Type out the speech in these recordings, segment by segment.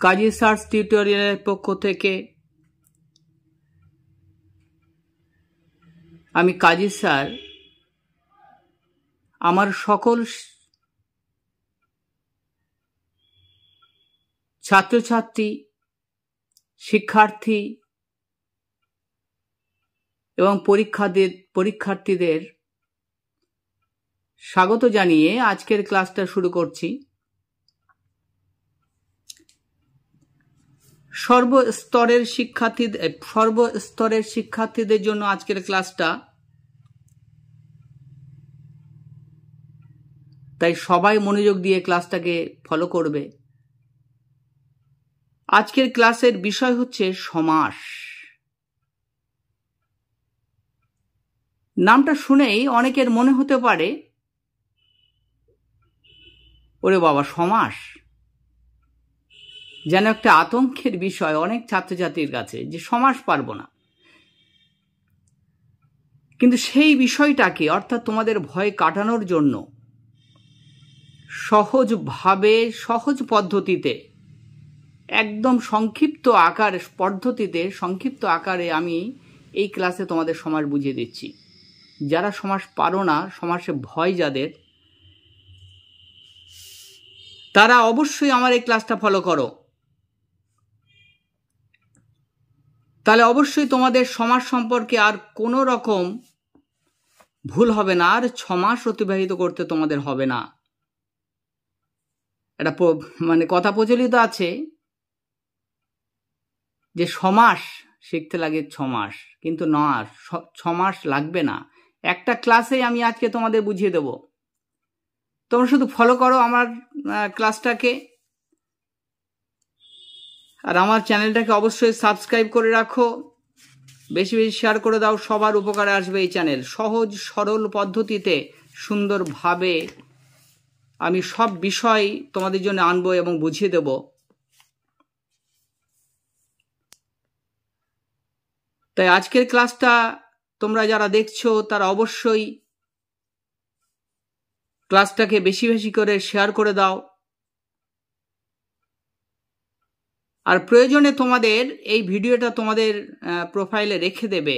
কাজী search টিউটোরিয়ালের পক্ষ থেকে আমি কাজী স্যার আমার সকল ছাত্রছাত্রী, শিক্ষার্থী এবং পরীক্ষার্থীদের স্বাগত জানিয়ে আজকের ক্লাসটা শুরু করছি। সর্বস্তরের শিক্ষার্থীদের জন্য আজকের ক্লাসটা, তাই সবাই মনোযোগ দিয়ে ক্লাসটাকে ফলো করবে। আজকের ক্লাসের বিষয় হচ্ছে সমাস। নামটা শুনেই অনেকের মনে হতে পারে, ওরে বাবা, সমাস যেন একটা আতঙ্কের বিষয় অনেক ছাত্রছাত্রীর কাছে, যে সমাস পারবো না। কিন্তু সেই বিষয়টাকে, অর্থাৎ তোমাদের ভয় কাটানোর জন্য সহজভাবে, সহজ পদ্ধতিতে, একদম সংক্ষিপ্ত আকারে আমি এই ক্লাসে তোমাদের সমাস বুঝিয়ে দিচ্ছি। যারা সমাস পারো না, সমাসে ভয় যাদের, তারা অবশ্যই আমার এই ক্লাসটা ফলো করো। তাহলে অবশ্যই তোমাদের সমাস সম্পর্কে আর কোনো রকম ভুল হবে না, আর 6 মাস অতিবাহিত করতে তোমাদের হবে না। এটা কথা প্রচলিত আছে যে সমাস শিখতে লাগে 6 মাস, কিন্তু না, 6 মাস লাগবে না। একটা ক্লাসেই আমি আজকে তোমাদের বুঝিয়ে দেব। তোমরা শুধু ফলো করো আমার ক্লাসটাকে, আর আমার চ্যানেলটাকে অবশ্যই সাবস্ক্রাইব করে রাখো, বেশি বেশি শেয়ার করে দাও, সবার উপকারে আসবে এই চ্যানেল। সহজ সরল পদ্ধতিতে সুন্দরভাবে আমি সব বিষয় তোমাদের জন্য আনবো এবং বুঝিয়ে দেব। তাই আজকের ক্লাসটা তোমরা যারা দেখছো তারা অবশ্যই ক্লাসটাকে বেশি বেশি করে শেয়ার করে দাও। আর প্রয়োজনে তোমাদের এই ভিডিওটা তোমাদের প্রোফাইলে রেখে দেবে,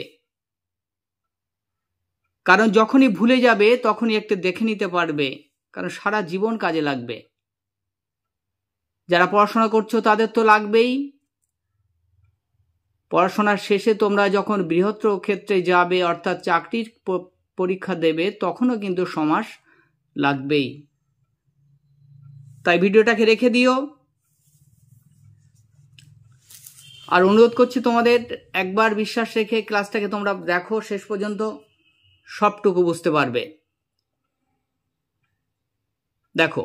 কারণ যখনই ভুলে যাবে তখনই একটু দেখে নিতে পারবে, কারণ সারা জীবন কাজে লাগবে। যারা পড়াশোনা করছো তাদের তো লাগবেই। পড়াশোনার শেষে তোমরা যখন বৃহত্তর ক্ষেত্রে যাবে, অর্থাৎ চাকরির পরীক্ষা দেবে, তখনও কিন্তু সমাস লাগবেই। তাই ভিডিওটাকে রেখে দিও। আর অনুরোধ করছি তোমাদের, একবার বিশ্বাস রেখে ক্লাসটাকে তোমরা দেখো, শেষ পর্যন্ত সবটুকু বুঝতে পারবে। দেখো,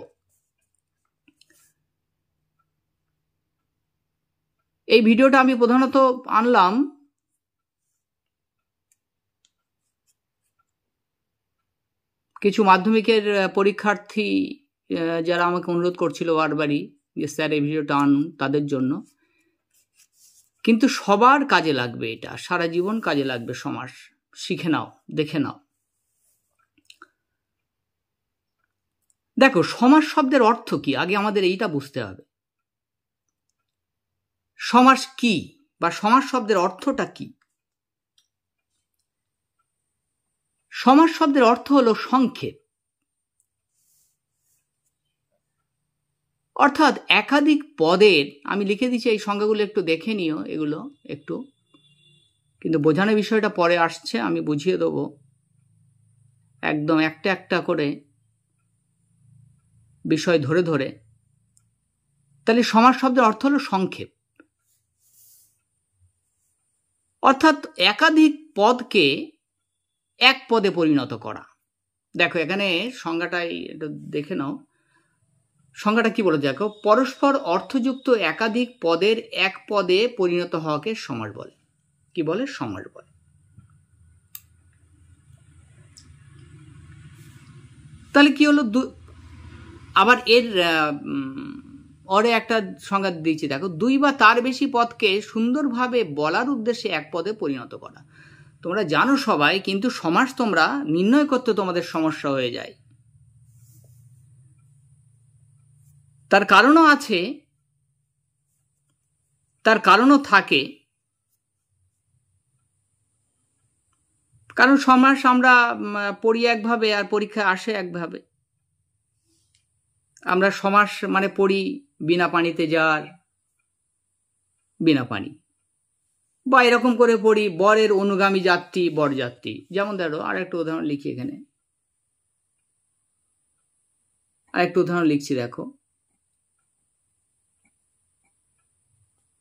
এই ভিডিওটা আমি প্রধানত আনলাম কিছু মাধ্যমিকের পরীক্ষার্থী যারা আমাকে অনুরোধ করছিল বারবারই যে স্যার এই ভিডিওটা আনুন, তাদের জন্য। কিন্তু সবার কাজে লাগবে, এটা সারা জীবন কাজে লাগবে। সমাস শিখে নাও, দেখে নাও। দেখো, সমাস শব্দের অর্থ কি, আগে আমাদের এইটা বুঝতে হবে। সমাস কি, বা সমাস শব্দের অর্থটা কি? সমাস শব্দের অর্থ হলো সংক্ষেপ, অর্থাৎ একাধিক পদের, আমি লিখে দিচ্ছি এই সংজ্ঞাগুলো, একটু দেখে নিও এগুলো একটু, কিন্তু বোঝানোর বিষয়টা পরে আসছে, আমি বুঝিয়ে দেবো একদম একটা একটা করে বিষয় ধরে ধরে। তাহলে সমাস শব্দের অর্থ হলো সংক্ষেপ, অর্থাৎ একাধিক পদকে এক পদে পরিণত করা। দেখো এখানে সংজ্ঞাটাই একটু দেখে নাও। সংজ্ঞাটা কি বলে দেখো, পরস্পর অর্থযুক্ত একাধিক পদের এক পদে পরিণত হওয়াকে সমাস বলে। কি বলে? সমাস বলে। তাহলে কি হলো? আবার এর অরে একটা সংজ্ঞা দিয়েছি, দেখো, 2 বা তার বেশি পদকে সুন্দরভাবে বলার উদ্দেশ্যে এক পদে পরিণত করা। তোমরা জানো সবাই, কিন্তু সমাস তোমরা নির্ণয় করতে তোমাদের সমস্যা হয়ে যায়। তার কারণও আছে, তার কারণও থাকে, কারণ সমাস আমরা পড়ি একভাবে আর পরীক্ষায় আসে একভাবে। আমরা সমাস মানে পড়ি বিনা পানিতে যার, বিনা পানি, বা এরকম করে পড়ি বরের অনুগামী যাত্রী বরযাত্রী। যেমন ধরো আর একটা উদাহরণ লিখি, এখানে আরেকটা উদাহরণ লিখছি, দেখো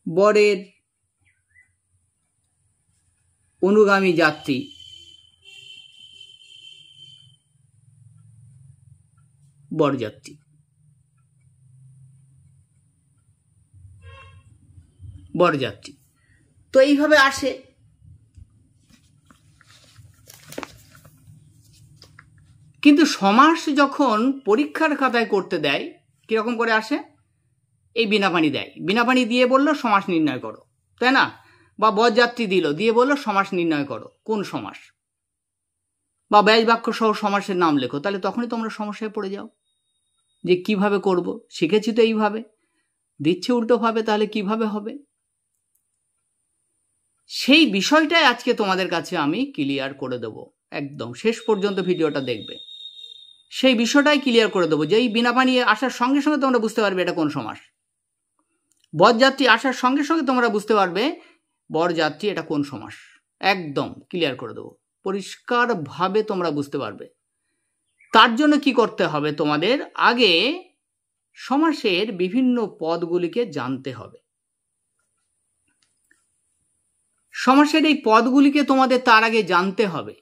বরের অনুগামী যাত্রী বরযাত্রী, বরযাত্রী। তো এইভাবে আসে। কিন্তু সমাস যখন পরীক্ষার খাতায় করতে দেয় কিরকম করে আসে, এই বিনা পানি দেয়, বিনা পানি দিয়ে বললো সমাস নির্ণয় করো, তাই না? বা বরযাত্রী দিল, দিয়ে বললো সমাস নির্ণয় করো, কোন সমাস, বা ব্যাস বাক্য সহ সমাসের নাম লেখো। তাহলে তখনই তোমরা সমস্যায় পড়ে যাও যে কিভাবে করব, শিখেছি তো এইভাবে, দিচ্ছে উল্টোভাবে, তাহলে কিভাবে হবে? সেই বিষয়টাই আজকে তোমাদের কাছে আমি ক্লিয়ার করে দেব। একদম শেষ পর্যন্ত ভিডিওটা দেখবে, সেই বিষয়টাই ক্লিয়ার করে দেবো যে এই বিনা পানি আসার সঙ্গে সঙ্গে তোমরা বুঝতে পারবে এটা কোন সমাস। বরযাত্রী আসার সঙ্গে সঙ্গে তোমরা বুঝতে পারবে বরযাত্রী এটা কোন সমাস। একদম ক্লিয়ার করে দেবো, পরিষ্কারভাবে তোমরা বুঝতে পারবে। তার জন্য কি করতে হবে, তোমাদের আগে সমাসের বিভিন্ন পদগুলিকে জানতে হবে। সমাসের এই পদগুলিকে তোমাদের তার আগে জানতে হবে।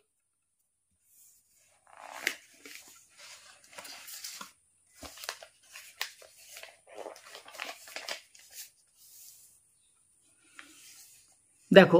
দেখো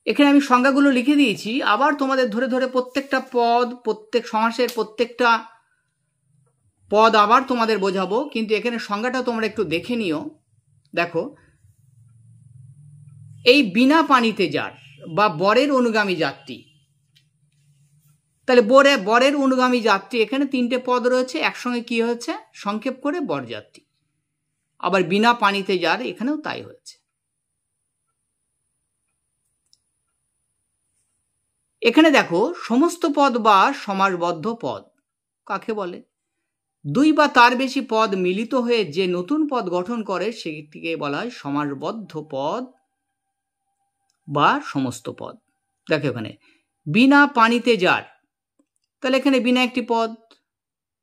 এখানে আমি সংজ্ঞাগুলো লিখে দিয়েছি, আবার তোমাদের ধরে ধরে প্রত্যেকটা পদ, প্রত্যেক সমাসের প্রত্যেকটা পদ আবার তোমাদের বোঝাবো, কিন্তু এখানে সংজ্ঞাটা তোমরা একটু দেখে নিও। দেখো এই বিনা পানিতে যার বা বরের অনুগামী যাত্রী, তাহলে বরের অনুগামী যাত্রী এখানে তিনটে পদ রয়েছে, একসঙ্গে কি হয়েছে সংক্ষেপ করে বরযাত্রী। আবার বিনা পানিতে যার এখানেও তাই হয়েছে। এখানে দেখো সমস্ত পদ বা সমাসবদ্ধ পদ কাকে বলে? দুই বা তার বেশি পদ মিলিত হয়ে যে নতুন পদ গঠন করে সেটিকে বলা হয় সমাসবদ্ধ পদ বা সমস্ত পদ। দেখো এখানে বিনা পানিতে যার, তাহলে এখানে বিনা একটি পদ,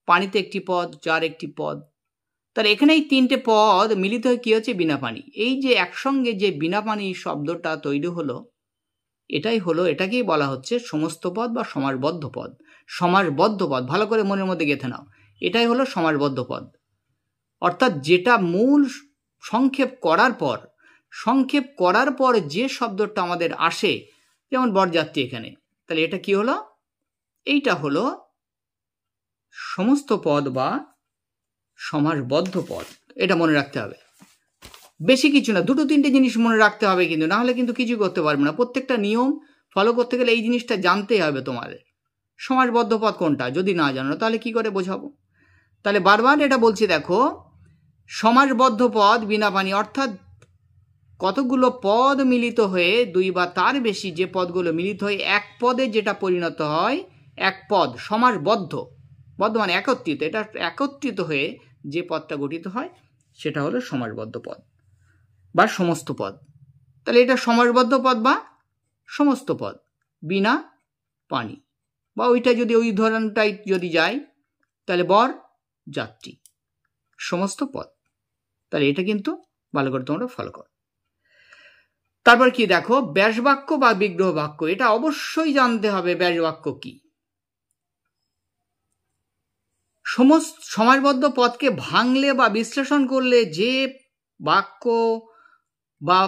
পানিতে একটি পদ, যার একটি পদ, তাহলে এখানে এই তিনটে পদ মিলিত হয়ে কি হচ্ছে বিনা পানি। এই যে একসঙ্গে যে বিনা পানি শব্দটা তৈরি হলো, এটাকেই বলা হচ্ছে সমস্ত পদ বা সমাসবদ্ধ পদ। সমাসবদ্ধ পদ ভালো করে মনের মধ্যে গেঁথে নাও, এটাই হলো সমাসবদ্ধ পদ। অর্থাৎ যেটা মূল সংক্ষেপ করার পর যে শব্দটা আমাদের আসে, যেমন বরযাত্রী এখানে, তাহলে এটা কি হলো, এইটা হলো সমস্ত পদ বা সমাসবদ্ধ পদ। এটা মনে রাখতে হবে, বেশি কিছু না, দুটো তিনটে জিনিস মনে রাখতে হবে, কিন্তু না হলে কিন্তু কিছু করতে পারবে না। প্রত্যেকটা নিয়ম ফলো করতে গেলে এই জিনিসটা জানতেই হবে তোমাদের। সমাসবদ্ধ পদ কোনটা যদি না জানো তাহলে কি করে বোঝাবো? তাহলে বারবার এটা বলছি, দেখো সমাসবদ্ধ পদ বিনা পানি, অর্থাৎ কতগুলো পদ মিলিত হয়ে, দুই বা তার বেশি যে পদগুলো মিলিত হয়ে এক পদে যেটা পরিণত হয়, এক পদ সমাসবদ্ধ, বদ্ধ মানে একত্রিত, এটা একত্রিত হয়ে যে পদটা গঠিত হয় সেটা হলো সমাসবদ্ধ পদ বা সমস্ত পদ। তাহলে এটা সমাসবদ্ধ পদ বা সমস্ত পদ বিনা পানি, বা ওইটা যদি ওই উদাহরণটাই যদি যায় তাহলে বর যাত্রী সমস্ত পদ। তাহলে এটা কিন্তু ভালো করে তোমরা ফলো করো। তারপর কি দেখো ব্যাস বাক্য বা বিগ্রহ বাক্য, এটা অবশ্যই জানতে হবে ব্যাস বাক্য কি। সমস্ত সমাসবদ্ধ পদকে ভাঙলে বা বিশ্লেষণ করলে যে বাক্য বা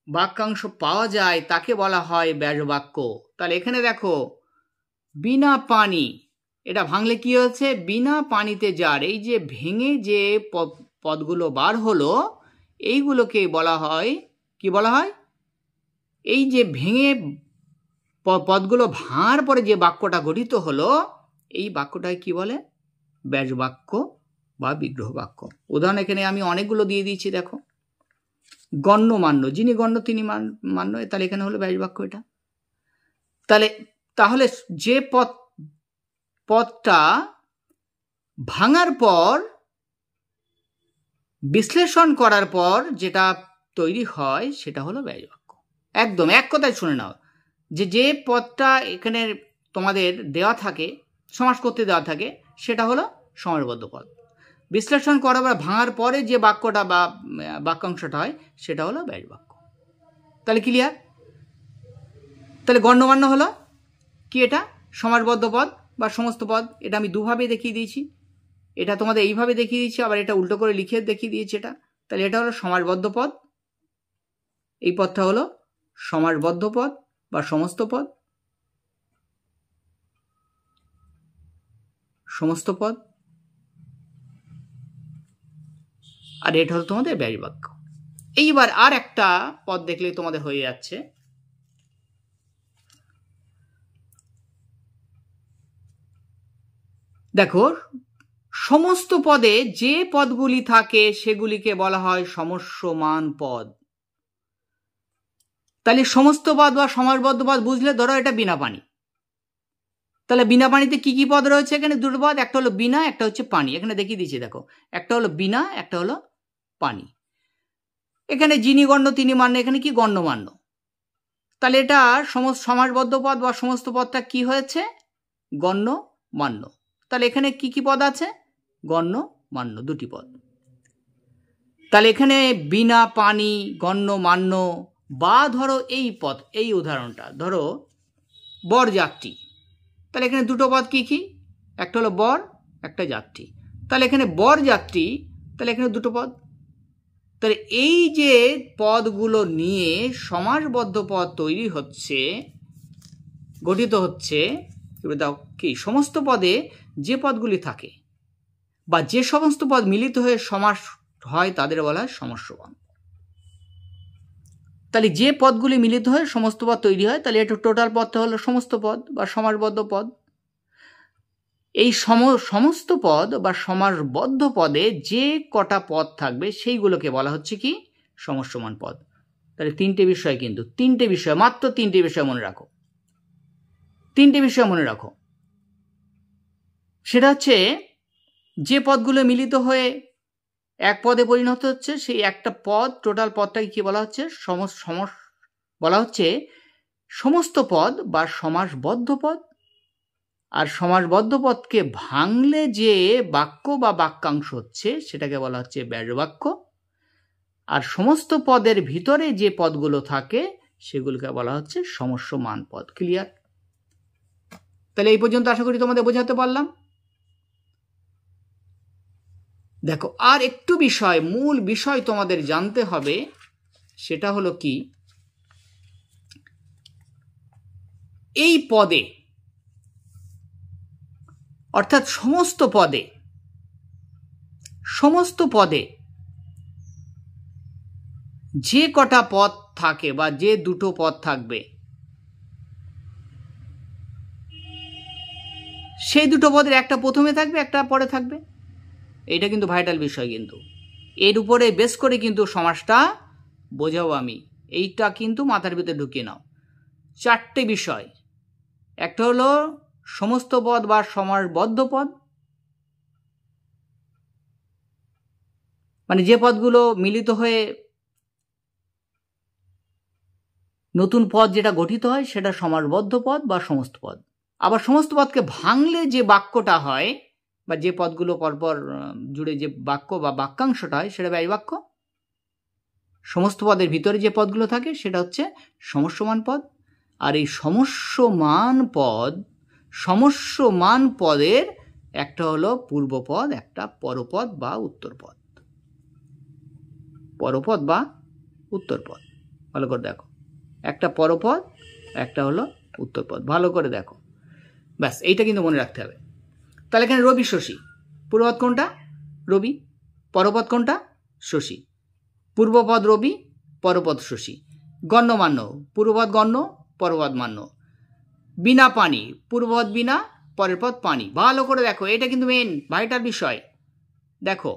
বাক্যাংশ পাওয়া যায় তাকে বলা হয় ব্যাস বাক্য। তাহলে এখানে দেখো বিনা পানি, এটা ভাঙলে কি হচ্ছে বিনা পানিতে যার, এই যে ভেঙে যে পদগুলো বার হলো এইগুলোকে বলা হয় কি বলা হয়? এই যে ভেঙে পদগুলো ভাঙার পরে যে বাক্যটা গঠিত হলো, এই বাক্যটাকে কি বলে? ব্যাস বাক্য বা বিগ্রহ বাক্য। উদাহরণ এখানে আমি অনেকগুলো দিয়ে দিয়েছি, দেখো। গণ্যমান্য, যিনি গণ্য তিনি মান্য, তাহলে এখানে হলো ব্যাস বাক্য এটা। তাহলে যে পদটা ভাঙার পর বিশ্লেষণ করার পর যেটা তৈরি হয় সেটা হলো ব্যাস বাক্য। একদম এক কথায় শুনে নাও, যে পদটা এখানে তোমাদের দেওয়া থাকে, সমাস করতে দেওয়া থাকে, সেটা হলো সমাসবদ্ধ পদ। বিশ্লেষণ করার পর ভাঙার পরে যে বাক্যটা বা বাক্যাংশটা হয় সেটা হলো ব্যাস বাক্য। তাহলে ক্লিয়ার? তাহলে গণ্যমান্য হলো কি? এটা সমাসবদ্ধ পদ বা সমস্ত পদ। এটা আমি দুভাবে দেখিয়ে দিয়েছি, এটা তোমাদের এইভাবে দেখিয়ে দিয়েছি, আবার এটা উল্টো করে লিখে দেখিয়ে দিয়েছি এটা। তাহলে এটা হলো সমাসবদ্ধ পদ, এই পদটা হলো সমাসবদ্ধ পদ বা সমস্ত পদ, সমস্ত পদ। আর এটা হলো তোমাদের ব্যাস বাক্য। এইবার আর একটা পদ দেখলে তোমাদের হয়ে যাচ্ছে। দেখো, সমস্ত পদে যে পদগুলি থাকে সেগুলিকে বলা হয় সমস্যমান পদ। তাহলে সমস্ত পদ বা সমাসবদ্ধ পদ বুঝলে, ধরো এটা বিনা পানি, তাহলে বিনা পানিতে কি কি পদ রয়েছে? এখানে দুটো পদ, একটা হলো বিনা, একটা হচ্ছে পানি। এখানে দেখিয়ে দিয়েছি, দেখো, একটা হলো বিনা, একটা হলো পানি। এখানে যিনি গণ্য তিনি মান্য, এখানে কি? গণ্যমান্য। তাহলে এটা সমাসবদ্ধ পদ বা সমস্ত পদটা কি হয়েছে? গণ্যমান্য। তাহলে এখানে কি কি পদ আছে? গণ্যমান্য, দুটি পদ। তাহলে এখানে বিনা, পানি, গণ্যমান্য, বা ধরো এই পদ, এই উদাহরণটা ধরো বরযাত্রী। তাহলে এখানে দুটো পদ কি কি? একটা হলো বর, একটা যাত্রী। তাহলে এখানে বরযাত্রী, তাহলে এখানে দুটো পদ। তাহলে এই যে পদগুলো নিয়ে সমাসবদ্ধ পদ তৈরি হচ্ছে, গঠিত হচ্ছে, দাও কি? সমস্ত পদে যে পদগুলি থাকে বা যে সমস্ত পদ মিলিত হয়ে সমাস হয় তাদের বলা হয় সমস্যমান। তাহলে যে পদগুলি মিলিত হয়ে সমস্ত পদ তৈরি হয়, তাহলে এটা টোটাল পদটা হলো সমস্ত পদ বা সমাসবদ্ধ পদ। এই সমস্ত পদ বা সমাসবদ্ধ পদে যে কটা পদ থাকবে সেইগুলোকে বলা হচ্ছে কি? সমস্যমান পদ। তাহলে তিনটে বিষয়, কিন্তু তিনটে বিষয়, মাত্র তিনটে বিষয় মনে রাখো, তিনটে বিষয় মনে রাখো। সেটা হচ্ছে যে পদগুলো মিলিত হয়ে এক পদে পরিণত হচ্ছে, সেই একটা পদ, টোটাল পদটাকে কি বলা হচ্ছে? বলা হচ্ছে সমস্ত পদ বা সমাসবদ্ধ পদ। আর সমাসবদ্ধ পদকে ভাঙলে যে বাক্য বা বাক্যাংশ হচ্ছে সেটাকে বলা হচ্ছে ব্যাস বাক্য। আর সমস্ত পদের ভিতরে যে পদগুলো থাকে সেগুলোকে বলা হচ্ছে সমস্যমান পদ। ক্লিয়ার? তাহলে এই পর্যন্ত আশা করি তোমাদের বোঝাতে পারলাম। দেখো, আর একটু বিষয়, মূল বিষয় তোমাদের জানতে হবে, সেটা হলো কি? এই পদে, অর্থাৎ সমস্ত পদে যে কটা পদ থাকে বা যে দুটো পদ থাকবে, সেই দুটো পদের একটা প্রথমে থাকবে, একটা পরে থাকবে। এটা কিন্তু ভাইটাল বিষয়, কিন্তু এর উপরে বেস করে কিন্তু সমাসটা বোঝাবো আমি। এইটা কিন্তু মাথার ভিতরে ঢুকিয়ে নাও। চারটে বিষয়, একটা হলো সমস্ত পদ বা সমাসবদ্ধ পদ, মানে যে পদগুলো মিলিত হয়ে নতুন পদ যেটা গঠিত হয় সেটা সমাসবদ্ধ পদ বা সমস্ত পদ। আবার সমস্ত পদকে ভাঙলে যে বাক্যটা হয় বা যে পদগুলো পরপর জুড়ে যে বাক্য বা বাক্যাংশটা হয় সেটা ব্যাস বাক্য। সমস্ত পদের ভিতরে যে পদগুলো থাকে সেটা হচ্ছে সমস্যমান পদ। আর এই সমস্যমান পদের একটা হলো পূর্বপদ, একটা পরপদ বা উত্তরপদ। পরপদ বা উত্তরপদ, ভালো করে দেখো। একটা পরপদ, একটা হলো উত্তরপদ, ভালো করে দেখো। ব্যাস, এইটা কিন্তু মনে রাখতে হবে। তাহলে এখানে রবি শশী, পূর্বপদ কোনটা? রবি। পরপদ কোনটা? শশী। পূর্বপদ রবি, পরপদ শশী। গণ্যমান্য, পূর্বপদ গণ্য, পরপদ মান্য। বিনা পানি, পূর্বপদ বিনা, পরের পদ পানি। ভালো করে দেখো, এটা কিন্তু মেন ভাইটার বিষয়। দেখো,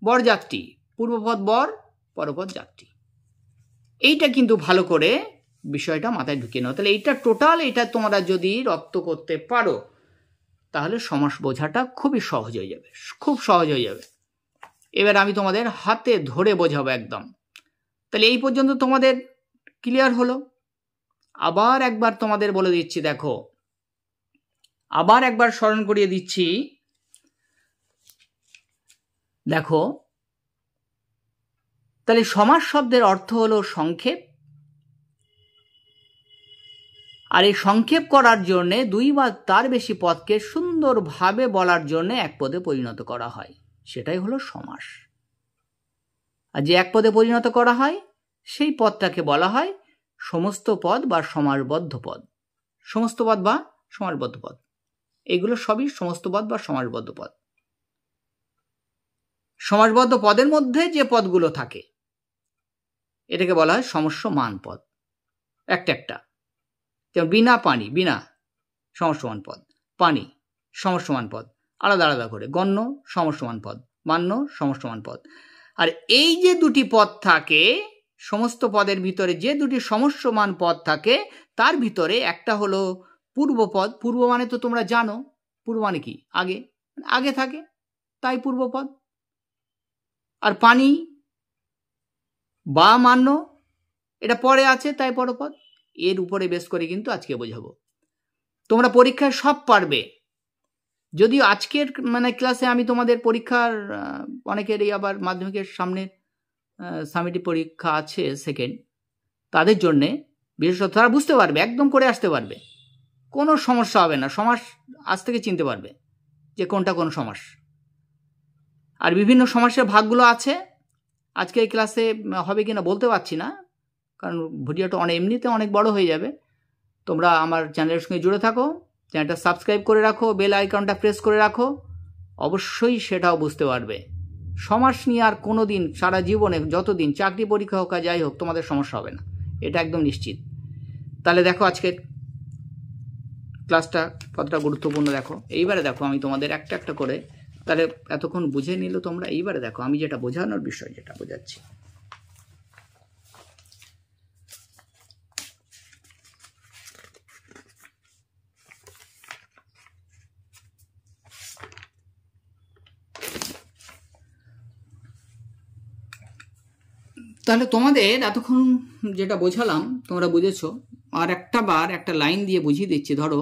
বরযাত্রী, পূর্বপদ বর, পরপদ যাত্রী। এইটা কিন্তু ভালো করে বিষয়টা মাথায় ঢুকিয়ে নাও। তাহলে এইটা টোটাল, এটা তোমরা যদি রপ্ত করতে পারো তাহলে সমাস বোঝাটা খুবই সহজ হয়ে যাবে, খুব সহজ হয়ে যাবে। এবার আমি তোমাদের হাতে ধরে বোঝাবো একদম। তাহলে এই পর্যন্ত তোমাদের ক্লিয়ার হলো। আবার একবার তোমাদের বলে দিচ্ছি, দেখো আবার একবার স্মরণ করিয়ে দিচ্ছি। দেখো, তাহলে সমাস শব্দের অর্থ হলো সংক্ষেপ, আর এই সংক্ষেপ করার জন্য দুই বা তার বেশি পদকে সুন্দরভাবে বলার জন্য এক পদে পরিণত করা হয়, সেটাই হলো সমাস। আর যে এক পদে পরিণত করা হয় সেই পদটাকে বলা হয় সমস্ত পদ বা সমাসবদ্ধ পদ। সমস্ত পদ বা সমাসবদ্ধ পদ, এগুলো সবই সমস্ত পদ বা সমাসবদ্ধ পদ। সমাসবদ্ধ পদের মধ্যে যে পদগুলো থাকে এটাকে বলা হয় সমস্যমান পদ। একটা একটা, যেমন বিনা পানি, বিনা সমস্যমান পদ, পানি সমস্যমান পদ, আলাদা আলাদা করে। গণ্য সমস্যমান পদ, মান্য সমস্যমান পদ। আর এই যে দুটি পদ থাকে, সমস্ত পদের ভিতরে যে দুটি সমস্যমান পদ থাকে তার ভিতরে একটা হলো পূর্বপদ। পূর্ব মানে তো তোমরা জানো, পূর্ব মানে কি? আগে, আগে থাকে, তাই পূর্বপদ। আর পানি বা মান্য, এটা পরে আছে, তাই পরপদ। এর উপরে বেশ করে কিন্তু আজকে বোঝাবো। তোমরা পরীক্ষায় সব পারবে। যদিও আজকের ক্লাসে আমি তোমাদের পরীক্ষার অনেকেরই আবার মাধ্যমিকের সামনে সামিটি পরীক্ষা আছে সেকেন্ড, তাদের জন্যে বিশেষত তারা বুঝতে পারবে, একদম করে আসতে পারবে, কোনো সমস্যা হবে না। সমাস আজ থেকে চিনতে পারবে যে কোনটা কোন সমাস। আর বিভিন্ন সমাসের ভাগগুলো আছে, আজকে এই ক্লাসে হবে কিনা বলতে পারছি না, কারণ ভিডিওটা এমনিতে অনেক বড় হয়ে যাবে। তোমরা আমার চ্যানেলের সঙ্গে জুড়ে থাকো, চ্যানেলটা সাবস্ক্রাইব করে রাখো, বেল আইকনটা প্রেস করে রাখো, অবশ্যই সেটাও বুঝতে পারবে। সমাস নিয়ে আর কোনো দিন সারা জীবনে যতদিন চাকরি পরীক্ষা হোক আর যাই হোক তোমাদের সমস্যা হবে না, এটা একদম নিশ্চিত। তাহলে দেখো আজকের ক্লাসটা কতটা গুরুত্বপূর্ণ দেখো। এইবারে দেখো আমি তোমাদের একটা একটা করে, তাহলে এতক্ষণ বুঝে নিল তোমরা, এইবারে দেখো আমি যেটা বোঝানোর বিষয় যেটা বোঝাচ্ছি। তাহলে তোমাদের এতক্ষণ যেটা বোঝালাম তোমরা বুঝেছো। আর একটা বার একটা লাইন দিয়ে বুঝিয়ে দিচ্ছি। ধরো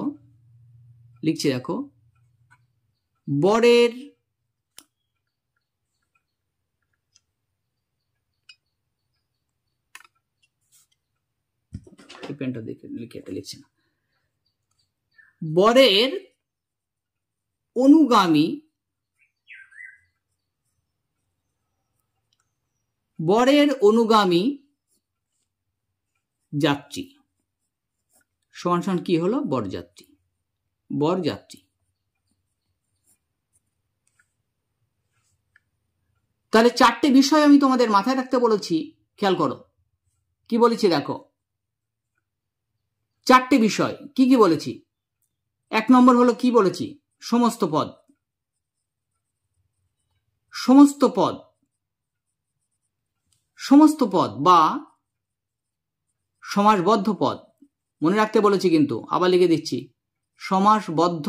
লিখছি, দেখো, বরের পেনটা দেখে লিখে এটা লিখছি না। বরের অনুগামী, বরের অনুগামী যাত্রী সমান সমান কি হলো? বরযাত্রী। বরযাত্রী। তাহলে চারটে বিষয় আমি তোমাদের মাথায় রাখতে বলেছি, খেয়াল করো কি বলেছি। দেখো চারটে বিষয় কি কি বলেছি। এক নম্বর হলো কি বলেছি? সমস্ত পদ। সমস্ত পদ, সমস্ত পদ বা সমাসবদ্ধ পদ মনে রাখতে বলেছি, কিন্তু আবার লিখে দিচ্ছি, সমাসবদ্ধ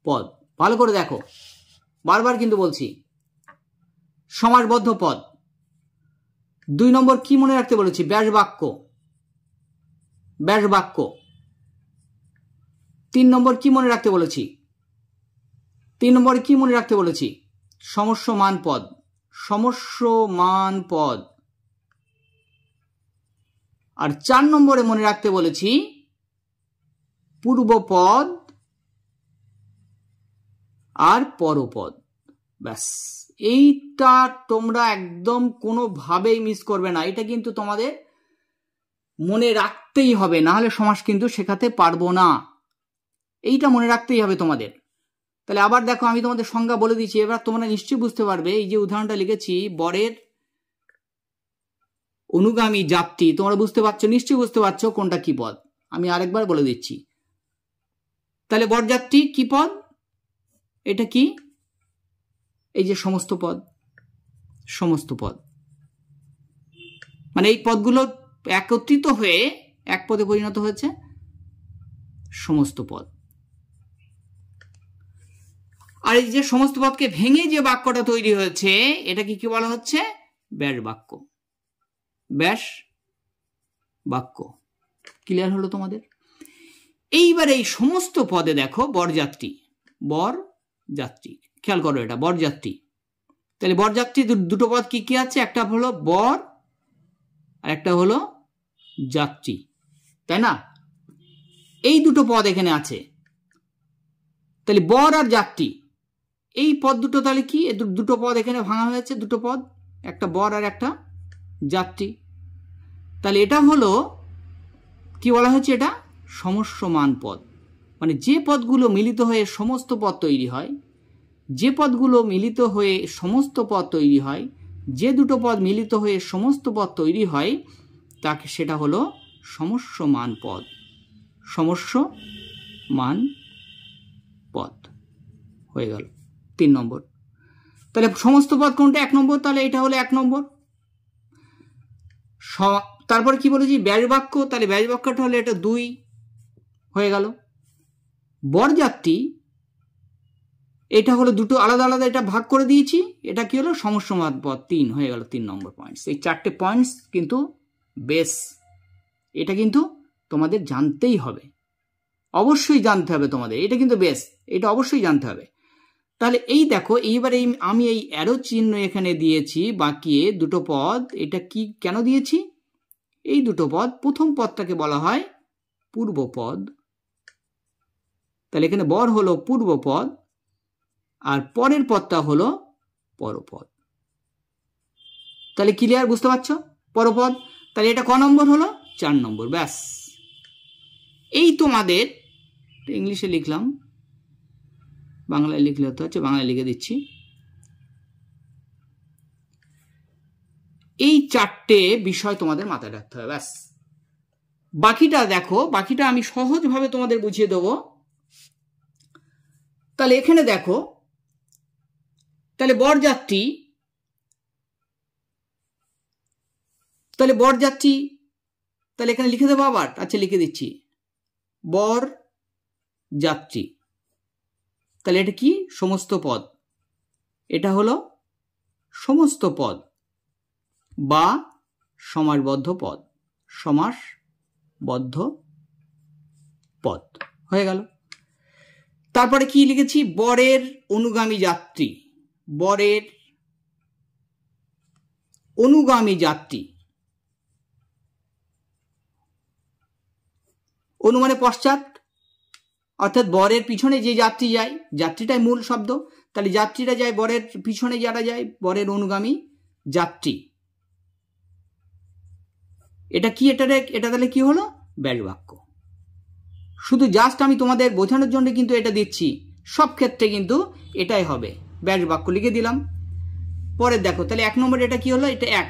পদ। ভালো করে দেখো, বারবার কিন্তু বলছি, সমাসবদ্ধ পদ। দুই নম্বর কি মনে রাখতে বলেছি? ব্যাস বাক্য। ব্যাস বাক্য। তিন নম্বর কি মনে রাখতে বলেছি? তিন নম্বরে কি মনে রাখতে বলেছি? সমস্যমান পদ। সমস্যমান পদ। আর চার নম্বরে মনে রাখতে বলেছি পূর্বপদ আর পরপদ। ব্যাস, এইটা তোমরা একদম কোনোভাবেই মিস করবে না। এটা কিন্তু তোমাদের মনে রাখতেই হবে, না হলে সমাস কিন্তু শেখাতে পারবো না। এইটা মনে রাখতেই হবে তোমাদের। তাহলে আবার দেখো আমি তোমাদের সংজ্ঞা বলে দিচ্ছি, এবার তোমরা নিশ্চয়ই বুঝতে পারবে। এই যে উদাহরণটা লিখেছি, বরের অনুগামী যাত্রী, তোমরা বুঝতে পারছো, নিশ্চয়ই বুঝতে পারছো কোনটা কি পদ। আমি আরেকবার বলে দিচ্ছি। তাহলে বরযাত্রী কি পদ? এটা কি? এই যে সমস্ত পদ, সমস্ত পদ, মানে এই পদগুলো একত্রিত হয়ে এক পদে পরিণত হয়েছে সমস্ত পদ। আর এই যে সমস্ত পদকে ভেঙে যে বাক্যটা তৈরি হয়েছে এটাকে কি বলা হচ্ছে? ব্যাস বাক্য। ব্যাস বাক্য। ক্লিয়ার হলো তোমাদের? এইবার এই সমস্ত পদে দেখো বরযাত্রী, বরযাত্রী, খেয়াল করো এটা বরযাত্রী। তাহলে বরযাত্রী দুটো পদ কি কি আছে? একটা হলো বর আর একটা হলো যাত্রী, তাই না? এই দুটো পদ এখানে আছে। তাহলে বর আর যাত্রী এই পদ দুটো, তাহলে কি দুটো পদ এখানে ভাঙা হয়েছে, দুটো পদ, একটা বর আর একটা যাত্রী। তাহলে এটা হলো কি বলা হয়েছে? এটা সমস্যমান পদ। মানে যে পদগুলো মিলিত হয়ে সমস্ত পদ তৈরি হয়, যে পদগুলো মিলিত হয়ে সমস্ত পদ তৈরি হয়, যে দুটো পদ মিলিত হয়ে সমস্ত পদ তৈরি হয় তাকে সেটা হলো সমস্যমান পদ। সমস্যমান পদ হয়ে গেল 3 নম্বর। তাহলে সমস্ত পদ কোনটা? 1 নম্বর। তাহলে এটা হলো 1 নম্বর। তারপরে কি বলেছি? ব্যাস বাক্য। তাহলে ব্যাস বাক্যটা হলো এটা 2 হয়ে গেল। বরযাত্রী এটা হলো দুটো আলাদা আলাদা, এটা ভাগ করে দিয়েছি, এটা কি হলো সমস্যমান পদ 3 হয়ে গেল। 3 নম্বর পয়েন্টস। এই 4টে পয়েন্টস কিন্তু বেস, এটা কিন্তু তোমাদের জানতেই হবে, অবশ্যই জানতে হবে তোমাদের, এটা কিন্তু বেস, এটা অবশ্যই জানতে হবে। তাহলে এই দেখো এইবার আমি এই অ্যারো চিহ্ন এখানে দিয়েছি বাকিয়ে দুটো পদ। এটা কি কেন দিয়েছি? এই দুটো পদ, প্রথম পদটাকে বলা হয় পূর্বপদ। তাহলে এখানে বর হলো পূর্বপদ আর পরের পদটা হলো পরপদ। তাহলে ক্লিয়ার? বুঝতে পারছো? পরপদ। তাহলে এটা ক নম্বর হলো? 4 নম্বর। ব্যাস। এই তোমাদের ইংলিশে লিখলাম, বাংলায় লিখলে হতে হচ্ছে, বাংলায় লিখে দিচ্ছি। এই 4টে বিষয় তোমাদের মাথায় রাখতে হবে, ব্যাস। বাকিটা দেখো, বাকিটা আমি সহজভাবে তোমাদের বুঝিয়ে দেবো। তাহলে এখানে দেখো, তাহলে বরযাত্রী, তাহলে বরযাত্রী, তাহলে এখানে লিখে দেবো আবার। আচ্ছা লিখে দিচ্ছি, বর যাত্রী। তাহলে এটা কি? সমস্ত পদ। এটা হলো সমস্ত পদ বা সমাসবদ্ধ পদ। সমাসবদ্ধ পদ হয়ে গেল। তারপরে কি লিখেছি? বরের অনুগামী যাত্রী। বরের অনুগামী যাত্রী। অনু মানে পশ্চাৎ, অর্থাৎ বরের পিছনে যে যাত্রী যায়, যাত্রীটাই মূল শব্দ। তাহলে যাত্রীরা যায় বরের পিছনে, যারা যায় বরের অনুগামী যাত্রী। এটা কি? এটা তাহলে কি হলো? ব্যাস বাক্য। শুধু জাস্ট আমি তোমাদের বোঝানোর জন্য কিন্তু এটা দিচ্ছি, সব ক্ষেত্রে কিন্তু এটাই হবে। ব্যাস বাক্য লিখে দিলাম। পরে দেখো, তাহলে 1 নম্বর এটা কি হলো? এটা 1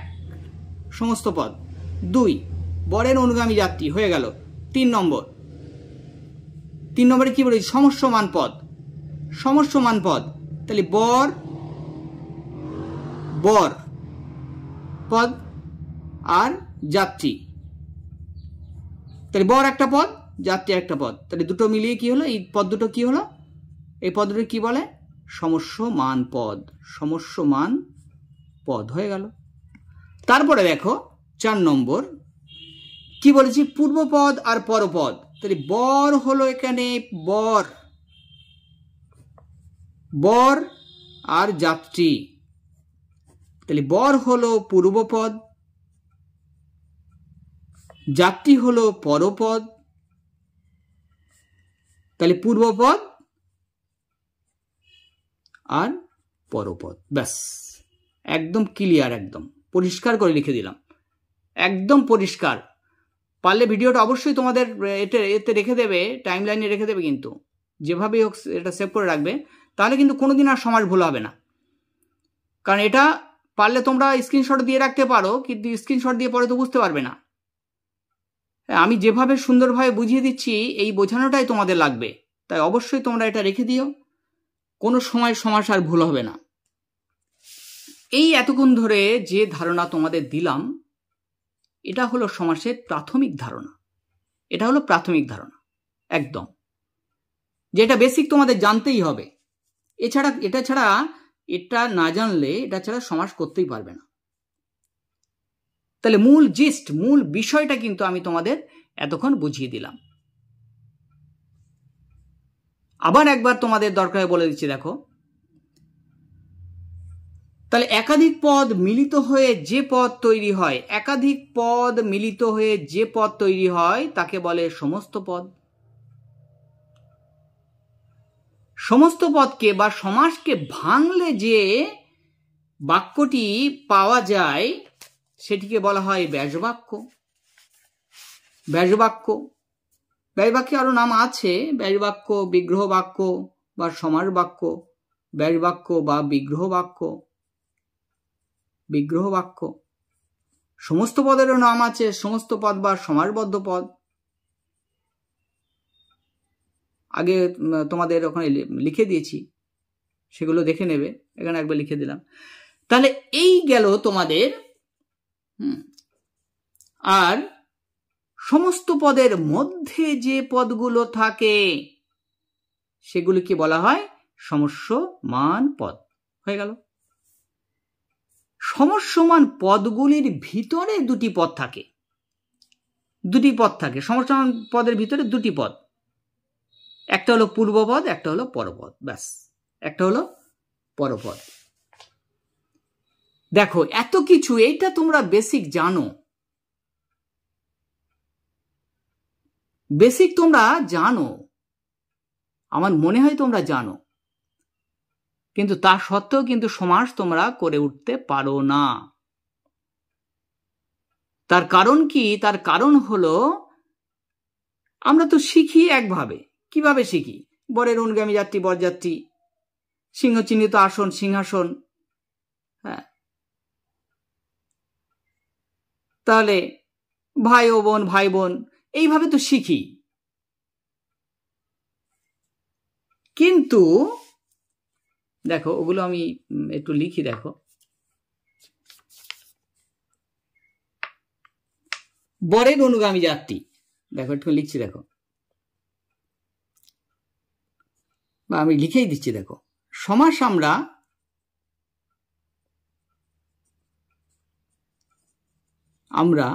সমস্ত পদ। 2 বরের অনুগামী যাত্রী হয়ে গেল। 3 নম্বর। 3 নম্বরে কি বলেছি? সমস্যমান পদ। সমস্যমান পদ। তাহলে বর, বর পদ আর যাত্রী। তাহলে বর একটা পদ, যাত্রী একটা পদ। তাহলে দুটো মিলিয়ে কি হলো? এই পদ দুটো কি হলো? এই পদ দুটো কি বলে? সমস্যমান পদ। সমস্যমান পদ হয়ে গেল। তারপরে দেখো 4 নম্বর কি বলেছি? পূর্বপদ আর পরপদ। তাহলে বর হলো এখানে বর, বর আর যাত্রী। তাহলে বর হলো পূর্বপদ, যাত্রী হলো পরপদ। তাহলে পূর্বপদ আর পরপদ, ব্যাস। একদম ক্লিয়ার, একদম পরিষ্কার করে লিখে দিলাম, একদম পরিষ্কার। পারলে ভিডিওটা অবশ্যই তোমাদের এতে রেখে দেবে, টাইম লাইনে রেখে দেবে, কিন্তু যেভাবেই হোক এটা সেভ করে রাখবে, তাহলে কিন্তু কোনোদিন আর সমাস ভুল হবে না। কারণ এটা পারলে তোমরা স্ক্রিনশট দিয়ে রাখতে পারো, কিন্তু স্ক্রিনশট দিয়ে পরে তো বুঝতে পারবে না। আমি যেভাবে সুন্দরভাবে বুঝিয়ে দিচ্ছি এই বোঝানোটাই তোমাদের লাগবে, তাই অবশ্যই তোমরা এটা রেখে দিও, কোনো সময় সমাস আর ভুল হবে না। এই এতক্ষণ ধরে যে ধারণা তোমাদের দিলাম এটা হলো সমাসের প্রাথমিক ধারণা, এটা হলো প্রাথমিক ধারণা একদম, যেটা বেসিক তোমাদের জানতেই হবে। এটা না জানলে এটা ছাড়া সমাস করতেই পারবে না। তাহলে মূল বিষয়টা কিন্তু আমি তোমাদের এতক্ষণ বুঝিয়ে দিলাম। আবার একবার তোমাদের দরকারে বলে দিচ্ছি, দেখো তাহলে একাধিক পদ মিলিত হয়ে যে পদ তৈরি হয়, একাধিক পদ মিলিত হয়ে যে পদ তৈরি হয় তাকে বলে সমস্ত পদ। সমস্ত পদকে বা সমাসকে ভাঙলে যে বাক্যটি পাওয়া যায় সেটিকে বলা হয় ব্যাসবাক্য। ব্যাসবাক্যে আরো নাম আছে, ব্যাসবাক্য, বিগ্রহ বাক্য বা সমাস বাক্য, ব্যাসবাক্য বা বিগ্রহ বাক্য। সমস্ত পদেরও নাম আছে, সমস্ত পদ বা সমাসবদ্ধ পদ। আগে তোমাদের ওখানে লিখে দিয়েছি, সেগুলো দেখে নেবে, এখানে একবার লিখে দিলাম। তাহলে এই গেল তোমাদের। আর সমস্ত পদের মধ্যে যে পদগুলো থাকে সেগুলিকে বলা হয় সমস্যমান পদ। হয়ে গেল। সমস্যমান পদগুলির ভিতরে দুটি পদ থাকে। সমস্যমান পদের ভিতরে দুটি পদ, একটা হলো পূর্বপদ, একটা হলো পরপদ। ব্যাস, একটা হলো পরপদ। দেখো এত কিছু, এইটা তোমরা বেসিক জানো, আমার মনে হয় তোমরা জানো, কিন্তু তা সত্ত্বেও কিন্তু সমাস তোমরা করে উঠতে পারো না। তার কারণ কি? তার কারণ হলো আমরা তো শিখি একভাবে। কিভাবে শিখি? বরের অনুগামী যাত্রী, বরযাত্রী, সিংহ চিহ্নিত আসন, সিংহাসন। হ্যাঁ, তাহলে ভাই ও বোন, ভাই বোন, এইভাবে তো শিখি। কিন্তু দেখো ওগুলো আমি একটু লিখি, দেখো বরের অনুগামী যাত্রী, দেখো একটু লিখছি, দেখো বা আমি লিখেই দিচ্ছি। দেখো সমাস আমরা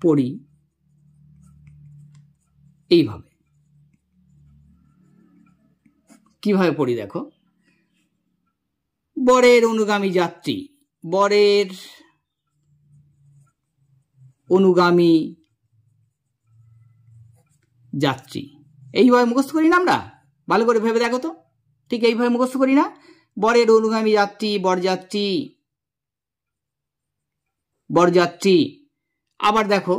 পড়ি এইভাবে। কিভাবে পড়ি? দেখো বরের অনুগামী যাত্রী, বরের অনুগামী যাত্রী, এইভাবে মুখস্থ করি না আমরা? ভালো করে ভেবে দেখো তো, ঠিক এইভাবে মুখস্থ করি না? বরের অনুগামী যাত্রী, বরযাত্রী, বরযাত্রী। আবার দেখো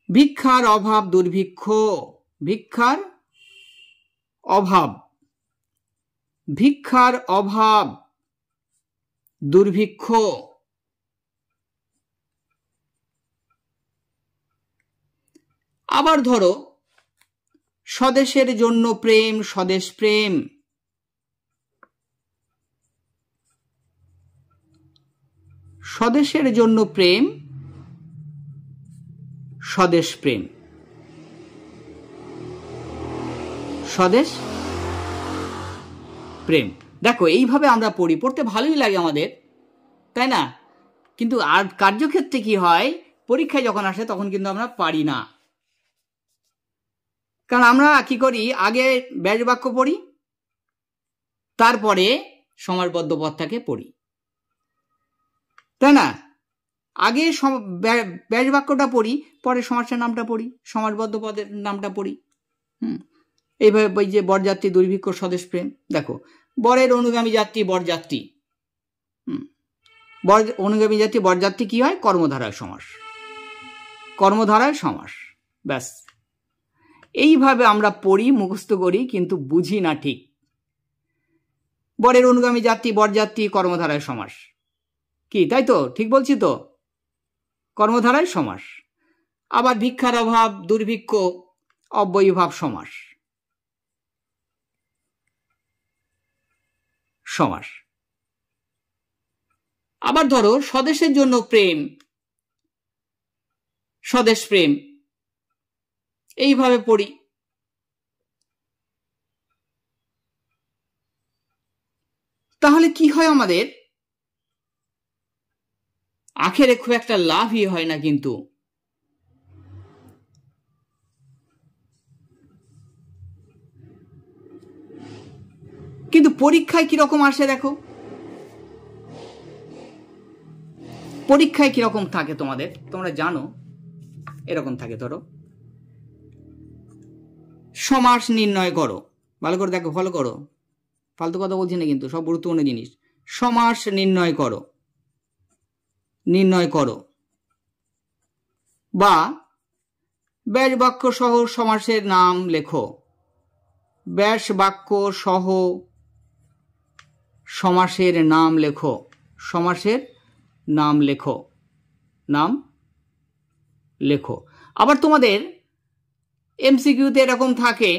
ভিক্ষার অভাব, দুর্ভিক্ষ, ভিক্ষার অভাব, ভিক্ষার অভাব, দুর্ভিক্ষ। আবার ধরো স্বদেশের জন্য প্রেম, স্বদেশ প্রেম, স্বদেশের জন্য প্রেম, স্বদেশ প্রেম, স্বদেশ প্রেম। দেখো এইভাবে আমরা পড়ি, পড়তে ভালোই লাগে আমাদের, তাই না? কিন্তু আর কার্যক্ষেত্রে কি হয়, পরীক্ষায় যখন আসে তখন কিন্তু আমরা পারি না। কারণ আমরা কি করি, আগে ব্যাসবাক্য পড়ি, তারপরে সমাসবদ্ধ পদটাকে পড়ি, তাই না? আগে ব্যাসবাক্যটা পড়ি, পরে সমাসের নামটা পড়ি, সমাসবদ্ধ পদের নামটা পড়ি। এইভাবে ওই যে বরযাত্রী, দুর্ভিক্ষ, স্বদেশ প্রেম। দেখো বরের অনুগামী যাত্রী, বরযাত্রী, বর অনুগামী যাত্রী, বরযাত্রী কি হয়? কর্মধারায় সমাস, কর্মধারায় সমাস। ব্যাস, এইভাবে আমরা পড়ি, মুখস্থ করি, কিন্তু বুঝি না ঠিক। বরের অনুগামী যাত্রী, বরযাত্রী কর্মধারায় সমাস। কি তাই তো? ঠিক বলছি তো? কর্মধারায় সমাস। আবার ভিক্ষার অভাব, দুর্ভিক্ষ, অব্যয়ীভাব সমাস। সমাস। আবার ধরো স্বদেশের জন্য প্রেম, স্বদেশ প্রেম, এইভাবে পড়ি। তাহলে কি হয় আমাদের? আখেরে খুব একটা লাভই হয় না কিন্তু। কিন্তু পরীক্ষায় কিরকম আসে দেখো, পরীক্ষায় কিরকম থাকে তোমাদের তোমরা জানো, এরকম থাকে। ধরো সমাস নির্ণয় করো, ভালো করে দেখো, ফলো করো, ফালতু কথা বলছি না কিন্তু, সব গুরুত্বপূর্ণ জিনিস। সমাস নির্ণয় করো, নির্ণয় করো, বা ব্যাস বাক্য সহ সমাসের নাম লেখো। ব্যাস বাক্য সহ সমাসের নাম লেখো, সমাসের নাম লেখো, নাম লেখো। আবার তোমাদের এমসিকিউতে এরকম থাকে,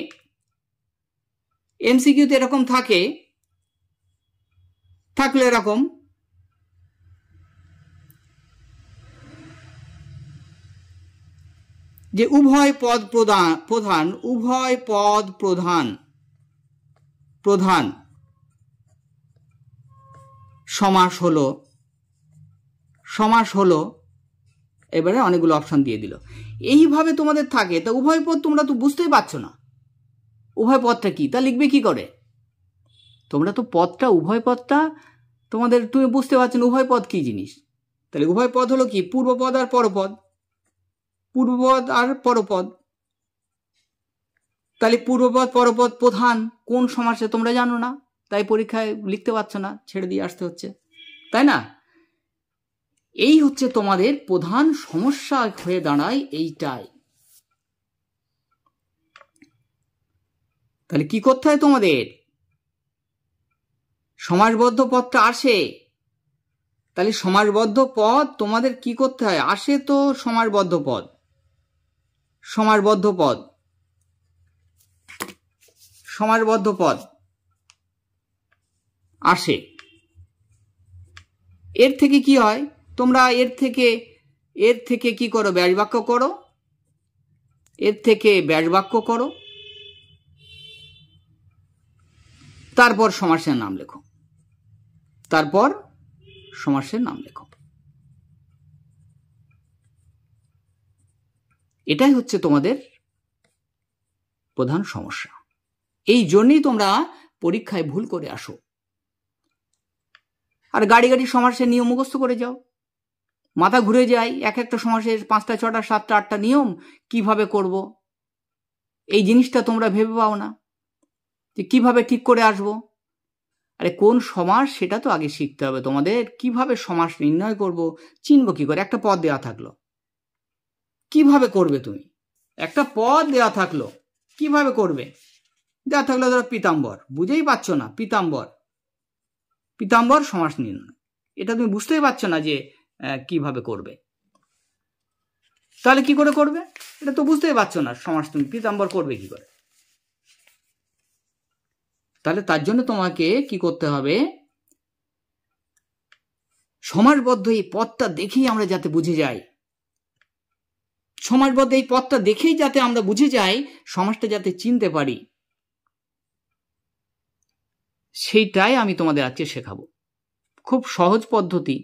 এমসিকিউতে এরকম থাকে, থাকলে এরকম যে উভয় পদ প্রধান, উভয় পদ প্রধান, প্রধান সমাস হলো, সমাস হলো, এবারে অনেকগুলো অপশন দিয়ে দিল। এইভাবে তোমাদের থাকে। তা উভয় পদ তোমরা তো বুঝতেই পারছো না উভয় পদটা কি, তা লিখবে কি করে? তোমরা তো পদটা, উভয় পদটা তোমাদের তুমি বুঝতে পারছো না উভয় পদ কি জিনিস। তাহলে উভয় পদ হলো কি? পূর্বপদ আর পরপদ, পূর্বপদ আর পরপদ। তাহলে পূর্বপদ পরপদ প্রধান কোন সমাসে তোমরা জানো না, তাই পরীক্ষায় লিখতে পারছো না, ছেড়ে দিয়ে আসতে হচ্ছে, তাই না? এই হচ্ছে তোমাদের প্রধান সমস্যা হয়ে দাঁড়ায় এইটাই। তাহলে কি করতে হয় তোমাদের? সমাসবদ্ধ পদটা আসে, তাহলে সমাসবদ্ধ পদ তোমাদের কি করতে হয়? আসে তো সমাসবদ্ধ পদ, সমাসবদ্ধ পদ, সমাসবদ্ধ পদ আসে। এর থেকে কি হয়? তোমরা এর থেকে কি করো? ব্যাস বাক্য করো, এর থেকে ব্যাস বাক্য করো, তারপর সমাসের নাম লেখো, তারপর সমাসের নাম লেখো। এটাই হচ্ছে তোমাদের প্রধান সমস্যা। এই জন্যই তোমরা পরীক্ষায় ভুল করে আসো, আর গাড়ি গাড়ি সমাসের নিয়ম মুখস্থ করে যাও, মাথা ঘুরে যায়। এক একটা সমাসের 5টা 6টা 7টা 8টা নিয়ম, কিভাবে করব এই জিনিসটা তোমরা ভেবে পাও না যে কিভাবে ঠিক করে আসবো। আরে কোন সমাস সেটা তো আগে শিখতে হবে তোমাদের। কিভাবে সমাস নির্ণয় করব, চিনবো কি করে? একটা পদ দেওয়া থাকলো, কিভাবে করবে তুমি? একটা পদ দেওয়া থাকলো, কিভাবে করবে? দেওয়া থাকলো ধরো পীতাম্বর, বুঝেই পাচ্ছ না পীতাম্বর, পীতাম্বর সমাস নির্ণয়, এটা তুমি বুঝতেই পারছো না যে কিভাবে করবে। তাহলে কি করে করবে? এটা তো বুঝতেই পারছো না সমাস তুমি পীতাম্বর করবে কি করে। তাহলে তার জন্য তোমাকে কি করতে হবে? সমাসবদ্ধ এই পদটা দেখেই আমরা যাতে বুঝে যাই, সমাসবদ্ধ এই পদটা দেখেই যাতে আমরা বুঝে যাই, সমাসটা যাতে চিনতে পারি, সেইটাই আমি তোমাদের আজকে শেখাবো। খুব সহজ পদ্ধতি,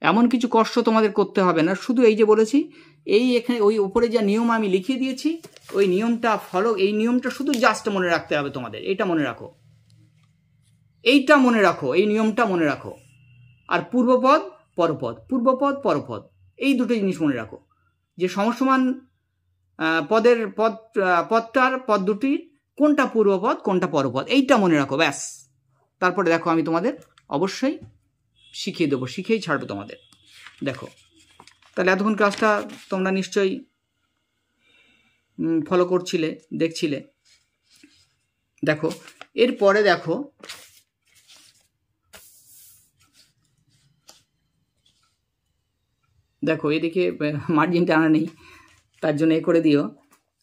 এমন কিছু কষ্ট তোমাদের করতে হবে না। শুধু এই যে বলেছি, এই এখানে ওই উপরে যা নিয়ম আমি লিখিয়ে দিয়েছি, ওই নিয়মটা ফলো, এই নিয়মটা শুধু জাস্ট মনে রাখতে হবে তোমাদের। এইটা মনে রাখো, এইটা মনে রাখো, এই নিয়মটা মনে রাখো। আর পূর্বপদ পরপদ, পূর্বপদ পরপদ, এই দুটো জিনিস মনে রাখো, যে সমসমান পদের পদটার পদ দুটির কোনটা পূর্বপদ কোনটা পরপদ, এইটা মনে রাখো ব্যাস। তারপরে দেখো আমি তোমাদের অবশ্যই শিখিয়ে দেবো, শিখিয়েই ছাড়বো তোমাদের। দেখো তাহলে এতক্ষণ ক্লাসটা তোমরা নিশ্চয়ই ফলো করছিলে, দেখছিলে। দেখো এরপরে দেখো দেখো এদিকে মার্জিন টানা নেই, তার জন্য এ করে দিও,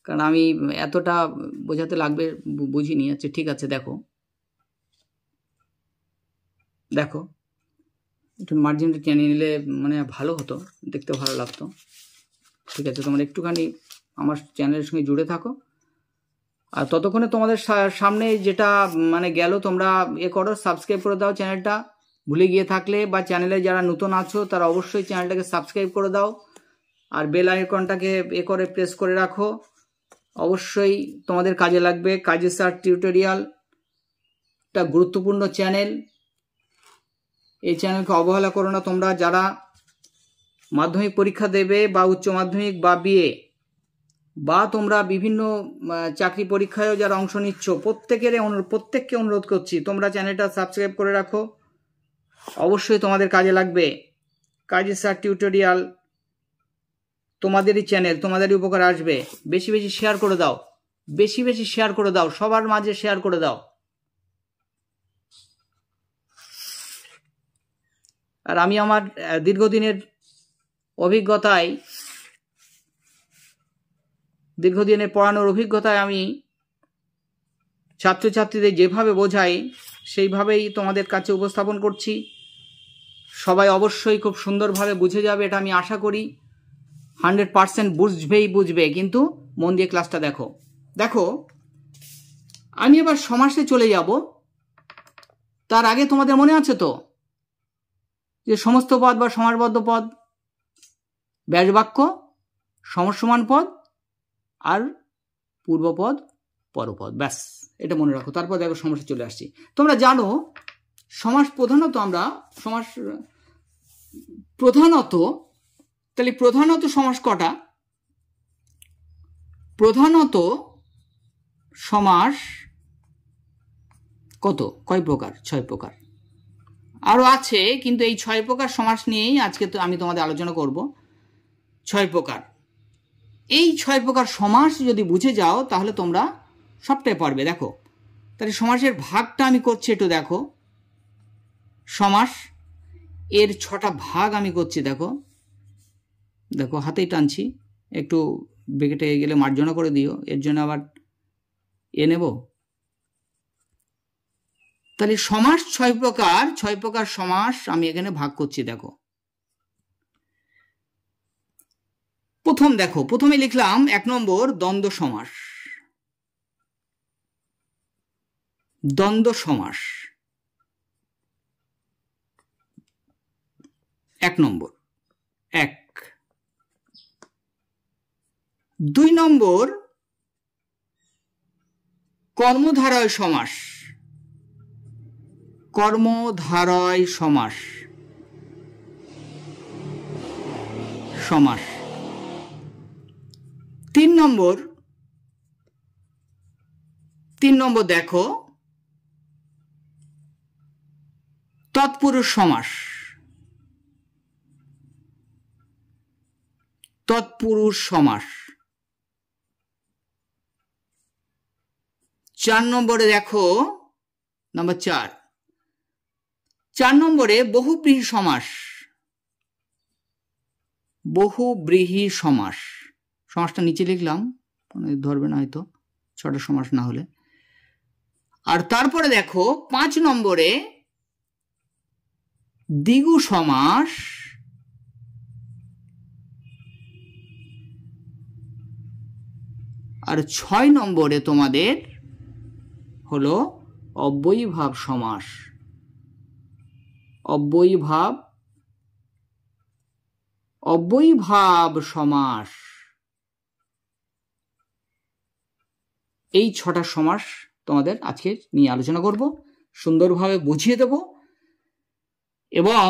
কারণ আমি এতটা বোঝাতে লাগবে বুঝিনি। আচ্ছা ঠিক আছে, দেখো দেখো একটু মার্জিনটা টেনে নিলে মানে ভালো হতো, দেখতে ভালো লাগতো। ঠিক আছে, তোমরা একটুখানি আমার চ্যানেলের সঙ্গে জুড়ে থাকো, আর ততক্ষণে তোমাদের সামনে যেটা মানে গেল তোমরা এ করো, সাবস্ক্রাইব করে দাও চ্যানেলটা, ভুলে গিয়ে থাকলে, বা চ্যানেলে যারা নতুন আছো তারা অবশ্যই চ্যানেলটাকে সাবস্ক্রাইব করে দাও, আর বেল আইকনটাকে এ করে প্রেস করে রাখো। অবশ্যই তোমাদের কাজে লাগবে। কাজী স্যার টিউটোরিয়াল একটা গুরুত্বপূর্ণ চ্যানেল, এই চ্যানেলকে অবহেলা করো না। তোমরা যারা মাধ্যমিক পরীক্ষা দেবে বা উচ্চ মাধ্যমিক বা বিএ বা তোমরা বিভিন্ন চাকরি পরীক্ষায়ও যারা অংশ নিচ্ছ, প্রত্যেককে অনুরোধ করছি তোমরা চ্যানেলটা সাবস্ক্রাইব করে রাখো, অবশ্যই তোমাদের কাজে লাগবে। কাজী স্যার টিউটোরিয়াল তোমাদেরই চ্যানেল, তোমাদেরই উপকার আসবে। বেশি বেশি শেয়ার করে দাও, বেশি বেশি শেয়ার করে দাও, সবার মাঝে শেয়ার করে দাও। আর আমি আমার দীর্ঘদিনের পড়ানোর অভিজ্ঞতায় আমি ছাত্রছাত্রীদের যেভাবে বোঝাই সেইভাবেই তোমাদের কাছে উপস্থাপন করছি। সবাই অবশ্যই খুব সুন্দরভাবে বুঝে যাবে, এটা আমি আশা করি। 100% বুঝবে, কিন্তু মন দিয়ে ক্লাসটা দেখো। দেখো আমি এবার সমাসে চলে যাব। তার আগে তোমাদের মনে আছে তো যে সমস্ত পদ বা সমাসবদ্ধ পদ, ব্যাসবাক্য, সমসমান পদ আর পূর্বপদ, পরপদ, ব্যাস এটা মনে রাখো। তারপর দেখো সমাসে চলে আসছি। তোমরা জানো সমাস প্রধানত তাহলে প্রধানত সমাস কটা? প্রধানত সমাস কয় প্রকার? 6 প্রকার। আরো আছে, কিন্তু এই 6 প্রকার সমাস নিয়েই আজকে তো আমি তোমাদের আলোচনা করব। 6 প্রকার, এই 6 প্রকার সমাস যদি বুঝে যাও তাহলে তোমরা সবটাই পারবে। দেখো তাহলে সমাসের ভাগটা আমি করছি, একটু দেখো। সমাস এর 6টা ভাগ আমি করছি, দেখো দেখো হাতেই টানছি, একটু বেকেটে গেলে মার্জনা করে দিও, এর জন্য আবার নেব। তাহলে সমাস 6 প্রকার সমাস আমি এখানে ভাগ করছি। দেখো প্রথমে লিখলাম 1 নম্বর দ্বন্দ্ব সমাস। দ্বন্দ্ব সমাস 1 নম্বর, 1। 2 নম্বর কর্মধারয় সমাস। কর্মধারয় সমাস 3 নম্বর দেখো তৎপুরুষ সমাস। তৎপুরুষ সমাস 4 নম্বরে দেখো, নাম্বার 4 নম্বরে বহুব্রীহি সমাস। বহুব্রীহি সমাস, সমাসটা নিচে লিখলাম, ধরবে না হয়তো 6টা সমাস না হলে। আর তারপরে দেখো 5 নম্বরে দ্বিগু সমাস। আর 6 নম্বরে তোমাদের হলো অব্যয়ীভাব সমাস। অব্যয়ীভাব সমাস। এই 6টা সমাস তোমাদের আজকে নিয়ে আলোচনা করব, সুন্দরভাবে বুঝিয়ে দেব এবং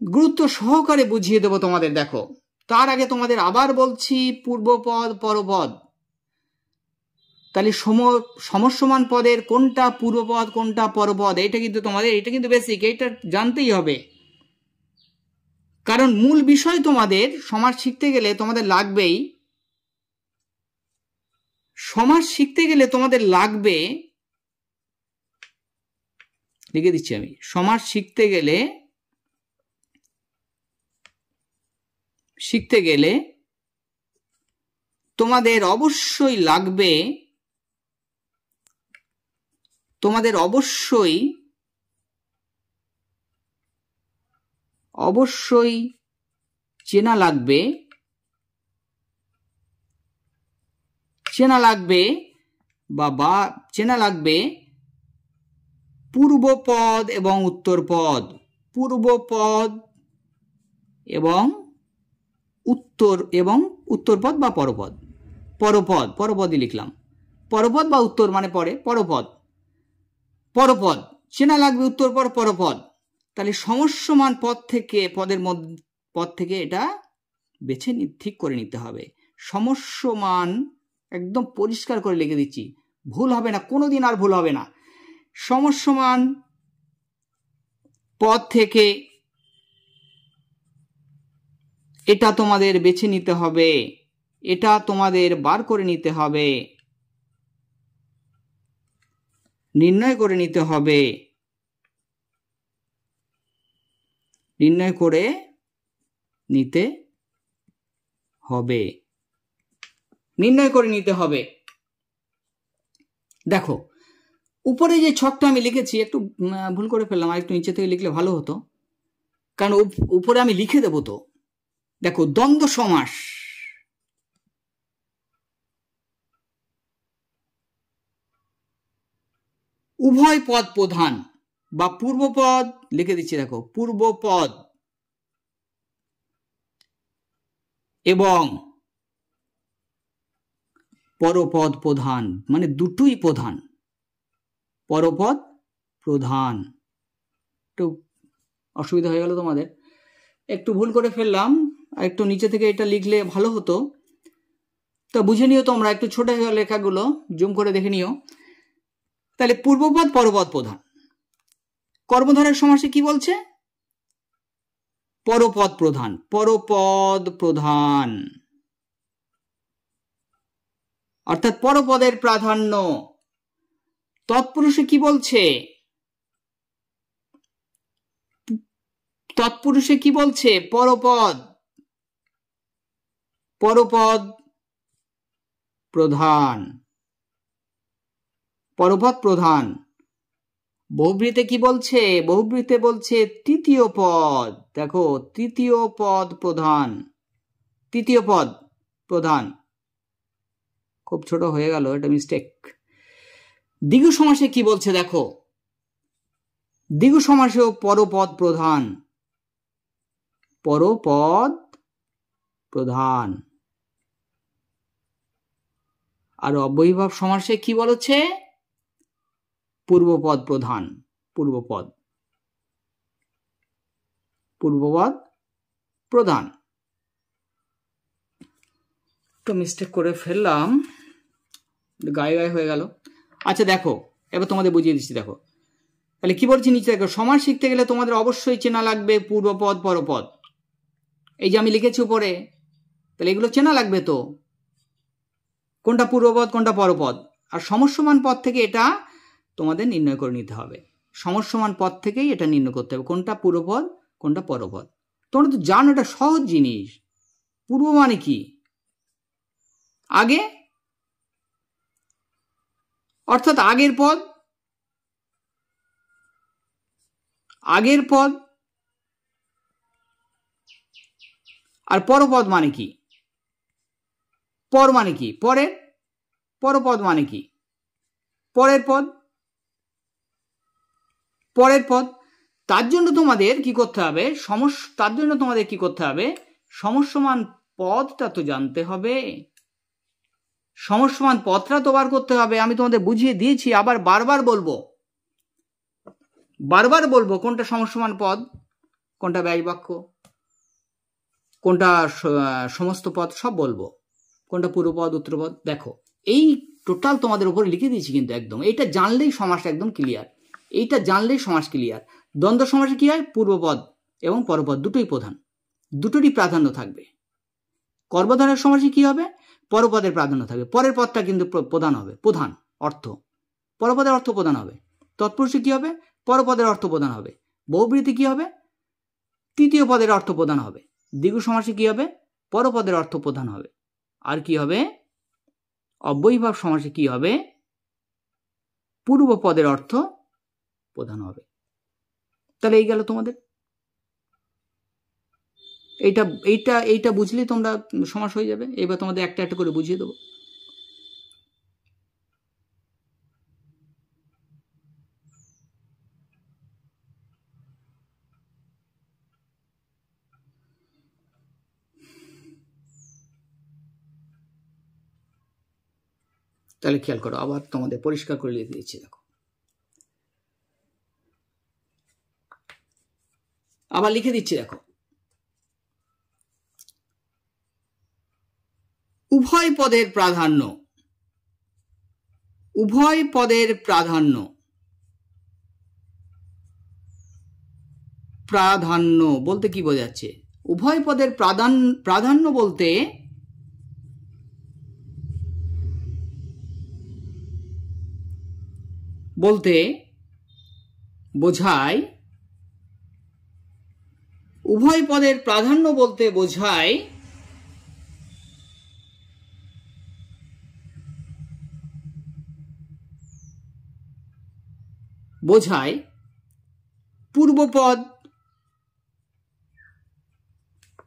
গুরুত্ব সহকারে বুঝিয়ে দেব তোমাদের। দেখো তার আগে তোমাদের আবার বলছি পূর্বপদ, পরপদ। তাহলে সমসমান পদের কোনটা পূর্বপদ কোনটা পরপদ, এটা কিন্তু বেসিক, এটা জানতেই হবে। কারণ মূল বিষয় তোমাদের সমাস শিখতে গেলে তোমাদের লাগবেই। সমাস শিখতে গেলে তোমাদের লাগবে, লিখে দিচ্ছি আমি, সমাস শিখতে গেলে শিখতে গেলে তোমাদের অবশ্যই লাগবে, তোমাদের অবশ্যই চেনা লাগবে পূর্বপদ এবং উত্তরপদ, পূর্বপদ এবং উত্তরপদ বা পরপদ, পরপদই লিখলাম, পরপদ বা উত্তর মানে পরে, পরপদ চেনা লাগবে, উত্তরপদ পরপদ। তাহলে সমস্যমান পদ থেকে এটা বেছে ঠিক করে নিতে হবে। সমস্যমান একদম পরিষ্কার করে লিখে দিচ্ছি, ভুল হবে না, কোনোদিন আর ভুল হবে না। সমস্যমান পদ থেকে এটা তোমাদের বেছে নিতে হবে, এটা তোমাদের বার করে নিতে হবে, নির্ণয় করে নিতে হবে, দেখো উপরে যে ছকটা আমি লিখেছি, একটু ভুল করে ফেললাম, আর একটু নিচে থেকে লিখলে ভালো হতো, কারণ উপরে আমি লিখে দেবো তো। দেখো দ্বন্দ্ব সমাস, উভয় পদ প্রধান বা পূর্বপদ লিখে দিচ্ছি, দেখো পূর্বপদ এবং পরপদ প্রধান, মানে দুটোই প্রধান, পরপদ প্রধান। একটু অসুবিধা হয়ে গেল তোমাদের, একটু ভুল করে ফেললাম, আর একটু নিচে থেকে এটা লিখলে ভালো হতো। তো বুঝে নিও তোমরা, একটু ছোট লেখাগুলো জুম করে দেখে নিও। তাহলে পূর্বপদ পরপদ প্রধান, কর্মধারয় সমাসে কি বলছে? পরপদ প্রধান, পরপদ প্রধান, অর্থাৎ পরপদের প্রাধান্য। তৎপুরুষে কি বলছে? তৎপুরুষে কি বলছে? পরপদ প্রধান, পরপদ প্রধান। বহুব্রীতে কি বলছে? বহুব্রীতে বলছে তৃতীয় পদ, দেখো তৃতীয় পদ প্রধান, তৃতীয় পদ প্রধান, খুব ছোট হয়ে গেল, এটা মিস্টেক। দ্বিগু সমাসে কি বলছে দেখো, দ্বিগু সমাসেও পরপদ প্রধান, পরপদ প্রধান। আর অব্যয়ীভাব সমাসে কি বলেছে? পূর্বপদ প্রধান, পূর্বপদ প্রধান। তো মিস্টেক করে ফেললাম, গায়ে হয়ে গেল। আচ্ছা দেখো, এবার তোমাদের বুঝিয়ে দিচ্ছি। দেখো তাহলে কি বলছি নিচে, দেখো সমাস শিখতে গেলে তোমাদের অবশ্যই চেনা লাগবে পূর্বপদ পরপদ। এই যে আমি লিখেছি উপরে, তাহলে এগুলো চেনা লাগবে তো, কোনটা পূর্বপদ কোনটা পরপদ। আর সমস্যমান পদ থেকে এটা তোমাদের নির্ণয় করে নিতে হবে, সমস্যমান পদ থেকেই এটা নির্ণয় করতে হবে কোনটা পূর্বপদ কোনটা পরপদ। তোমরা তো জানো এটা সহজ জিনিস। পূর্ব মানে কি? আগে, অর্থাৎ আগের পদ, আগের পদ। আর পরপদ মানে কি? পর মানে কি? পরের। পরপদ মানে কি? পরের পদ, পরের পদ। তার জন্য তোমাদের কি করতে হবে? সমস্যমান পদটা তো জানতে হবে, সমস্যমান পদটা তো বার করতে হবে। আমি তোমাদের বুঝিয়ে দিয়েছি, আবার বারবার বলবো কোনটা সমস্যমান পদ, কোনটা ব্যাস বাক্য, কোনটা সমস্ত পদ, সব বলবো, কোনটা পূর্বপদ উত্তরপদ। দেখো এই টোটাল তোমাদের উপরে লিখে দিয়েছি কিন্তু একদম। এইটা জানলেই সমাস একদম ক্লিয়ার, এইটা জানলেই সমাস ক্লিয়ার। দ্বন্দ্ব সমাসে কি হয়? পূর্বপদ এবং পরপদ দুটোই প্রধান, দুটোরই প্রাধান্য থাকবে। কর্মধারয় সমাসে কি হবে? পরপদের প্রাধান্য থাকবে, পরের পদটা কিন্তু প্রধান হবে, প্রধান অর্থ, পরপদের অর্থ প্রধান হবে। তৎপুরুষে কি হবে? পরপদের অর্থ প্রধান হবে। বহুব্রীতে কি হবে? তৃতীয় পদের অর্থ প্রধান হবে। দ্বিগু সমাসে কি হবে? পরপদের অর্থ প্রধান হবে। আর কি হবে? অব্যয়ীভাব সমাসে কি হবে? পূর্বপদের অর্থ প্রধান হবে। তাহলে এই গেল তোমাদের। এইটা এইটা এইটা বুঝলেই তোমরা সমাস হয়ে যাবে। এবার তোমাদের একটা একটা করে বুঝিয়ে দেবো। তাহলে খেয়াল করো, আবার তোমাদের পরিষ্কার করে লিখে দিচ্ছি। দেখো, আবার লিখে দিচ্ছি। দেখো, উভয় পদের প্রাধান্য, উভয় পদের প্রাধান্য, প্রাধান্য বলতে কি বোঝাচ্ছে? উভয় পদের প্রাধান্য বলতে বোঝায়, উভয় পদের প্রাধান্য বলতে বোঝায় পূর্বপদ,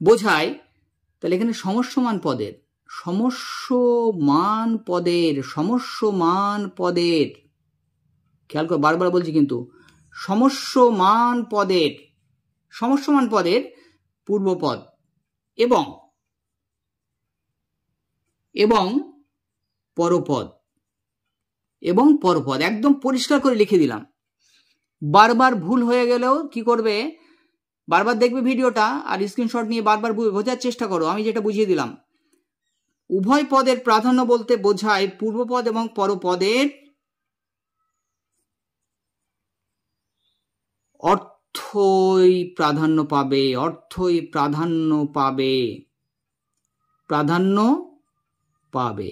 বোঝায়। তাহলে এখানে সমস্যমান পদের, সমস্যমান পদের, সমস্যমান পদের, খেয়াল করে বারবার বলছি কিন্তু, সমস্যমান পদের, সমস্যমান পদের পূর্বপদ এবং এবং পরপদ, এবং পরপদ একদম পরিষ্কার করে লিখে দিলাম। বারবার ভুল হয়ে গেলেও কি করবে? বারবার দেখবে ভিডিওটা আর স্ক্রিনশট নিয়ে বারবার বোঝার চেষ্টা করো। আমি যেটা বুঝিয়ে দিলাম, উভয় পদের প্রাধান্য বলতে বোঝায় পূর্বপদ এবং পরপদের অর্থই প্রাধান্য পাবে, অর্থই প্রাধান্য পাবে, প্রাধান্য পাবে।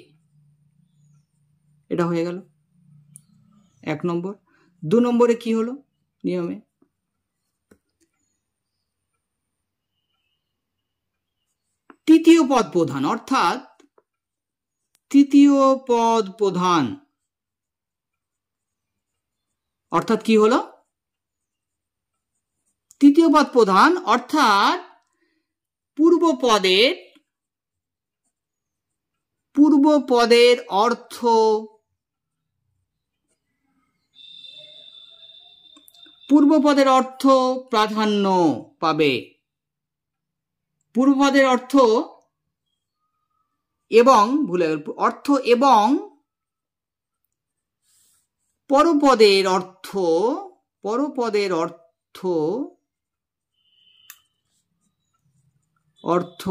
এটা হয়ে গেল 1 নম্বর। 2 নম্বরে কি হলো নিয়মে? তৃতীয় পদ প্রধান, অর্থাৎ তৃতীয় পদ প্রধান, অর্থাৎ কি হলো? তৃতীয় পদ প্রধান অর্থাৎ পূর্বপদের অর্থ, পূর্বপদের অর্থ প্রাধান্য পাবে। পূর্বপদের অর্থ এবং অর্থ এবং পরপদের অর্থ, পরপদের অর্থ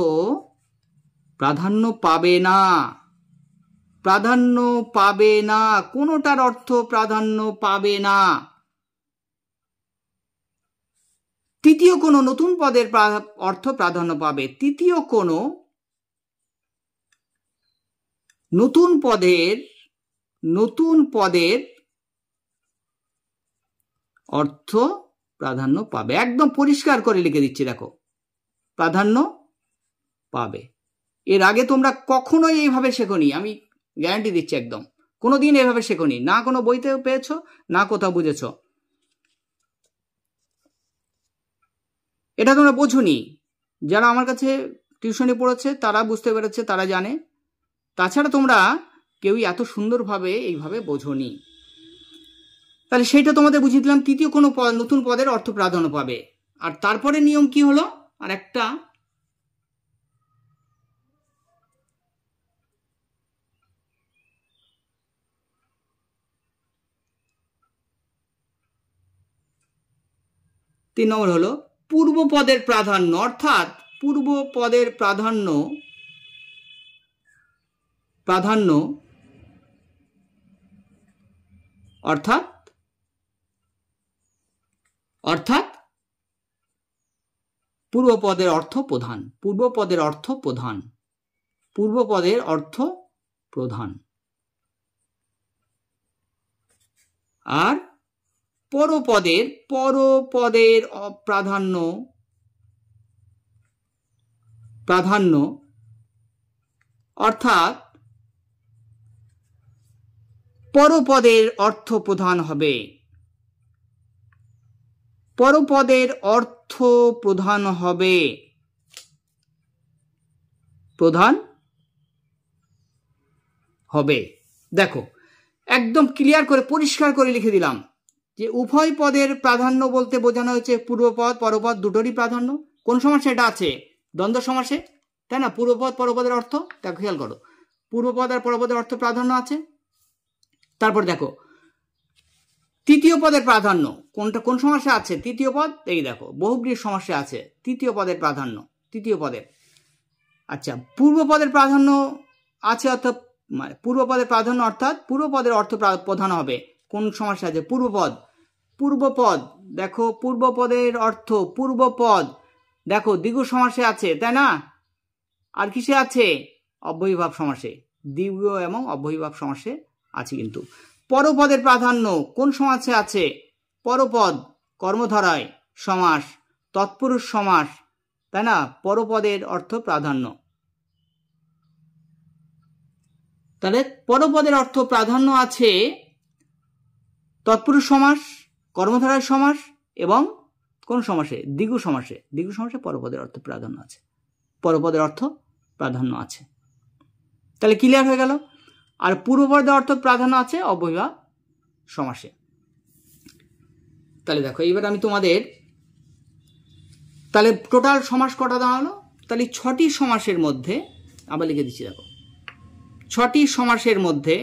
প্রাধান্য পাবে না, প্রাধান্য পাবে না, কোনোটার অর্থ প্রাধান্য পাবে না। তৃতীয় কোনো নতুন পদের অর্থ প্রাধান্য পাবে। তৃতীয় কোনো নতুন পদের অর্থ প্রাধান্য পাবে। একদম পরিষ্কার করে লিখে দিচ্ছি। দেখো, প্রাধান্য পাবে। এর আগে তোমরা কখনোই এইভাবে শেখোনি, আমি গ্যারান্টি দিচ্ছি। একদম কোনোদিন এভাবে শেখোনি, না কোনো বইতে পেয়েছো, না কোথাও বুঝেছো। এটা তোমরা বোঝোনি। যারা আমার কাছে টিউশনি পড়েছে তারা বুঝতে পেরেছে, তারা জানে। তাছাড়া তোমরা কেউই এত সুন্দরভাবে এইভাবে বোঝোনি। তাহলে সেইটা তোমাদের বুঝিয়ে দিলাম। তৃতীয় কোনো নতুন পদের অর্থ প্রাধান্য পাবে। আর তারপরে নিয়ম কি হলো? আর একটা, তিন নম্বর হলো পূর্বপদের প্রাধান্য, অর্থাৎ পূর্বপদের প্রাধান্য অর্থাৎ পূর্বপদের অর্থ প্রধান, পূর্বপদের অর্থ প্রধান, পূর্বপদের অর্থ প্রধান। আর পরপদের প্রাধান্য অর্থাৎ পরপদের অর্থ প্রধান হবে। পরপদের অর্থ প্রধান হবে, প্রধান হবে। দেখো একদম ক্লিয়ার করে পরিষ্কার করে লিখে দিলাম যে উভয় পদের প্রাধান্য বলতে বোঝানো হয়েছে পূর্বপদ পরপদ দুটোরই প্রাধান্য। কোন সমাসে এটা আছে? দ্বন্দ্ব সমাসে, তাই না? পূর্বপদ পরপদের অর্থ দেখো, খেয়াল করো, পূর্বপদ আর পরপদের অর্থ প্রাধান্য আছে। তারপর দেখো তৃতীয় পদের প্রাধান্য কোনটা, কোন সমাসে আছে? তৃতীয় পদ, এই দেখো বহুব্রীহির সমাসে আছে তৃতীয় পদের প্রাধান্য, তৃতীয় পদের। আচ্ছা, পূর্বপদের প্রাধান্য আছে, অর্থাৎ পূর্বপদের প্রাধান্য অর্থাৎ পূর্বপদের অর্থ প্রধান হবে। কোন সমাসে আছে? পূর্বপদ। পূর্বপদ দেখো, পূর্বপদের অর্থ পূর্বপদ দেখো দ্বিগু সমাসে আছে, তাই না? আর কিসে আছে? অব্যয়ীভাব সমাসে, দ্বিগু এবং অব্যয়ীভাব সমাসে আছে। কিন্তু পরপদের প্রাধান্য কোন সমাসে আছে? পরপদ কর্মধারায় সমাস, তৎপুরুষ সমাস, তাই না? পরপদের অর্থ প্রাধান্য। তাহলে পরপদের অর্থ প্রাধান্য আছে তৎপুরুষ সমাস, কর্মধারায় সমাস এবং কোন সমাসে? দ্বিগু সমাসে। দ্বিগু সমাসে পরপদের অর্থ প্রাধান্য আছে, পরপদের অর্থ প্রাধান্য আছে। তাহলে ক্লিয়ার হয়ে গেল। আর পূর্বপদের অর্থ প্রাধান্য আছে অব্যয়ীভাব সমাসে। তাহলে দেখো এইবার আমি তোমাদের, তাহলে টোটাল সমাস কটা দাঁড়ালো? তাহলে 6টি সমাসের মধ্যে আবার লিখে দিচ্ছি, দেখো 6টি সমাসের মধ্যে,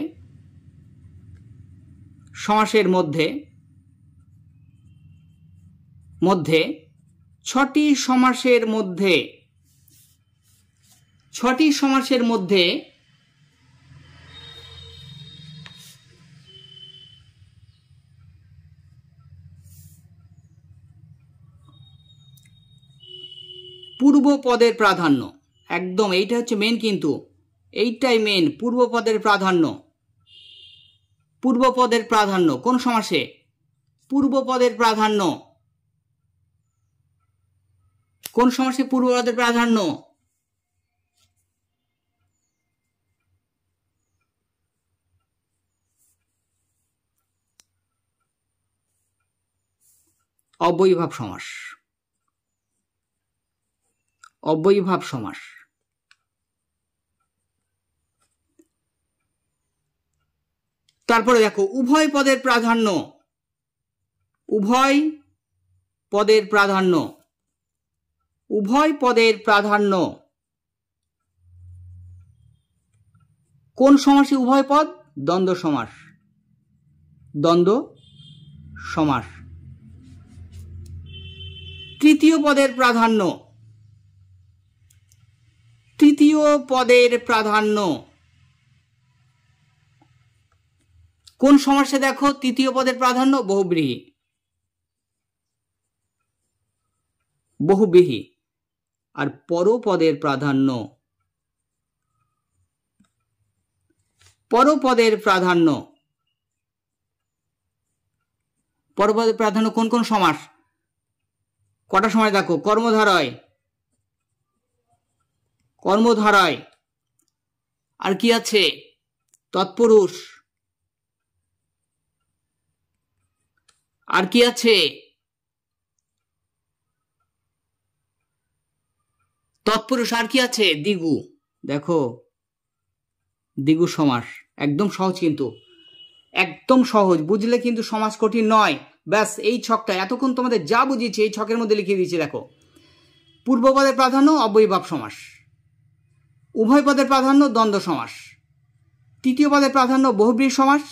সমাসের মধ্যে 6টি সমাসের মধ্যে, 6টি সমাসের মধ্যে পূর্বপদের প্রাধান্য, একদম এইটা হচ্ছে মেন, কিন্তু এইটাই মেন, পূর্বপদের প্রাধান্য। পূর্বপদের প্রাধান্য কোন সমাসে? পূর্বপদের প্রাধান্য কোন সমাসে? পূর্বপদের প্রাধান্য অব্যয়ীভাব সমাস, অব্যয়ীভাব সমাস। তারপরে দেখো উভয় পদের প্রাধান্য, উভয় পদের প্রাধান্য, উভয় পদের প্রাধান্য কোন সমাসে? উভয় পদ দ্বন্দ্ব সমাস, দ্বন্দ্ব সমাস। তৃতীয় পদের প্রাধান্য, তৃতীয় পদের প্রাধান্য কোন সমাসে? দেখো তৃতীয় পদের প্রাধান্য বহুব্রীহি, বহুব্রীহি। আর পরপদের প্রাধান্য, পরপদের প্রাধান্য, পরপদের প্রাধান্য কোন কোন সমাস? কটা সমাস দেখো? কর্মধারয়, কর্মধারয়, আর কি আছে? তৎপুরুষ, আর কি আছে? তৎপুরুষ, আর কি আছে? দ্বিগু। দেখো দ্বিগু সমাস, একদম সহজ, কিন্তু একদম সহজ, বুঝলে কিন্তু সমাজ কঠিন নয়। ব্যাস এই ছকটা এতক্ষণ তোমাদের যা বুঝিয়েছি এই ছকের মধ্যে লিখে দিয়েছি। দেখো পূর্বপদের প্রাধান্য অব্যয়ীভাব সমাস, উভয় পদের প্রাধান্য দ্বন্দ্ব সমাস, তৃতীয় পদের প্রাধান্য বহুব্রীহি সমাস,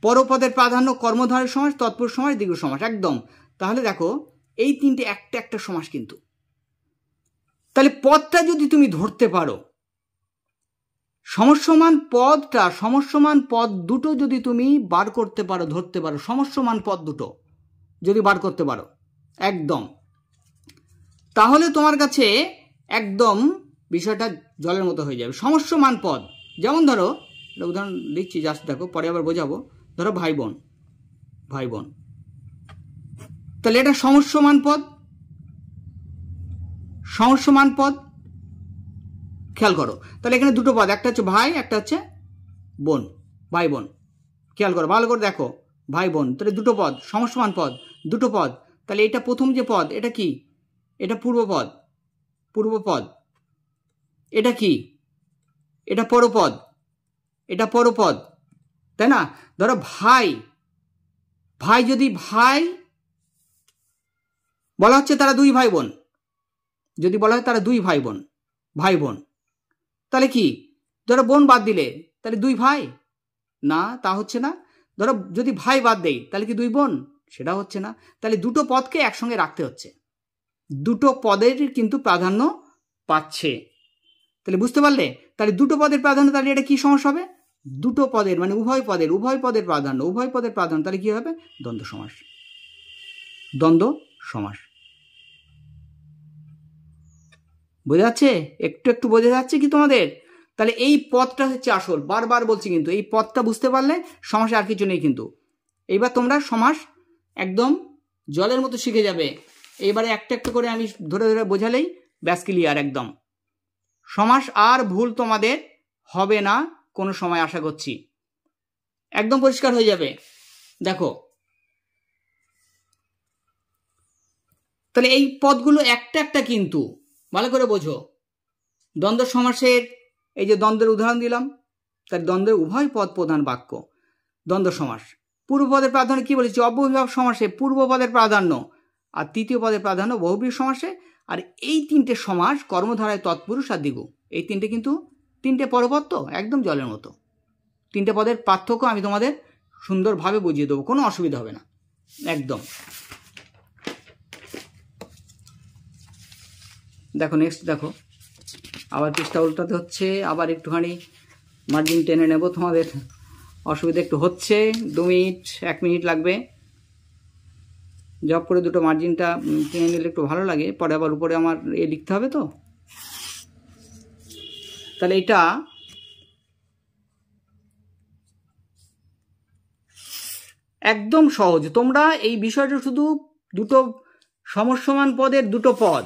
পরপদের প্রাধান্য কর্মধারয় সমাস, তৎপুরুষ সমাস, দ্বিগু সমাস, একদম। তাহলে দেখো এই তিনটে একটা একটা সমাস কিন্তু। তাহলে পদটা যদি তুমি ধরতে পারো, সমস্যমান পদটা, সমস্যমান পদ দুটো যদি তুমি বার করতে পারো, ধরতে পারো, সমস্যমান পদ দুটো যদি বার করতে পারো একদম, তাহলে তোমার কাছে একদম বিষয়টা জলের মতো হয়ে যাবে। সমস্যমান পদ যেমন ধরো, উদাহরণ লিখছি জাস্ট, দেখো পরে আবার বোঝাবো। ধরো ভাই বোন, ভাই বোন, তাহলে এটা সমস্যমান পদ, সমস্যমান পদ। খেয়াল করো, তাহলে এখানে দুটো পদ, একটা হচ্ছে ভাই, একটা হচ্ছে বোন, ভাই বোন। খেয়াল করো, ভালো করে দেখো, ভাই বোন, তাহলে দুটো পদ, সমসমান পদ, দুটো পদ। তাহলে এটা প্রথম যে পদ, এটা কি? এটা পূর্বপদ, পূর্বপদ। এটা কি? এটা পরপদ, এটা পরপদ, তাই না? ধরো ভাই, ভাই যদি ভাই বলা হচ্ছে তারা দুই ভাই বোন, যদি বলা হয় তারা দুই ভাই বোন, ভাই বোন, তাহলে কি? ধরো বোন বাদ দিলে তাহলে দুই ভাই না, তা হচ্ছে না। ধরো যদি ভাই বাদ দেই তাহলে কি দুই বোন? সেটা হচ্ছে না। তাহলে দুটো পদকে একসঙ্গে রাখতে হচ্ছে, দুটো পদের কিন্তু প্রাধান্য পাচ্ছে। তাহলে বুঝতে পারলে? তাহলে দুটো পদের প্রাধান্য, তাহলে এটা কি সমস্যা হবে? দুটো পদের মানে উভয় পদের প্রাধান্য, উভয় পদের প্রাধান্য, তাহলে কি হবে? দ্বন্দ্ব সমাস, দ্বন্দ্ব সমাস। বোঝা যাচ্ছে? একটু একটু বোঝা যাচ্ছে কি তোমাদের? তাহলে এই পদটা হচ্ছে আসল, বারবার বলছি কিন্তু এই পদটা বুঝতে পারলে সমাসে আর কিছু নেই কিন্তু। এইবার তোমরা সমাস একদম জলের মতো শিখে যাবে। এইবারে একটা একটা করে আমি ধরে ধরে বোঝালেই ব্যাস ক্লিয়ার একদম। সমাস আর ভুল তোমাদের হবে না কোনো সময়, আশা করছি একদম পরিষ্কার হয়ে যাবে। দেখো তাহলে এই পদগুলো একটা একটা কিন্তু ভালো করে বোঝো। দ্বন্দ্ব সমাসের এই যে দ্বন্দ্বের উদাহরণ দিলাম, তার দ্বন্দ্বের উভয় পদ প্রধান বাক্য, দ্বন্দ্ব সমাস। পূর্বপদের প্রাধান্য কি বলেছি? অব্যয়ীভাব সমাসে পূর্বপদের প্রাধান্য, আর তৃতীয় পদের প্রাধান্য বহুব্রীহি সমাসে। আর এই তিনটে সমাস কর্মধারায় তৎপুরুষ আর দ্বিগু, এই তিনটে কিন্তু তিনটে পরপদ, তো একদম জলের মতো। তিনটে পদের পার্থক্য আমি তোমাদের সুন্দরভাবে বুঝিয়ে দেবো, কোনো অসুবিধা হবে না একদম। দেখো নেক্সট, দেখো আবার পৃষ্ঠা উল্টাতে হচ্ছে, আবার একটুখানি মার্জিন টেনে নেব, তোমাদের অসুবিধা একটু হচ্ছে। 2 মিনিট 1 মিনিট লাগবে, জব করে দুটো মার্জিনটা টেনে নিলে একটু ভালো লাগে, পরে আবার উপরে আমার লিখতে হবে তো। তাহলে এটা একদম সহজ, তোমরা এই বিষয়টা শুধু দুটো সমসমান পদের দুটো পদ,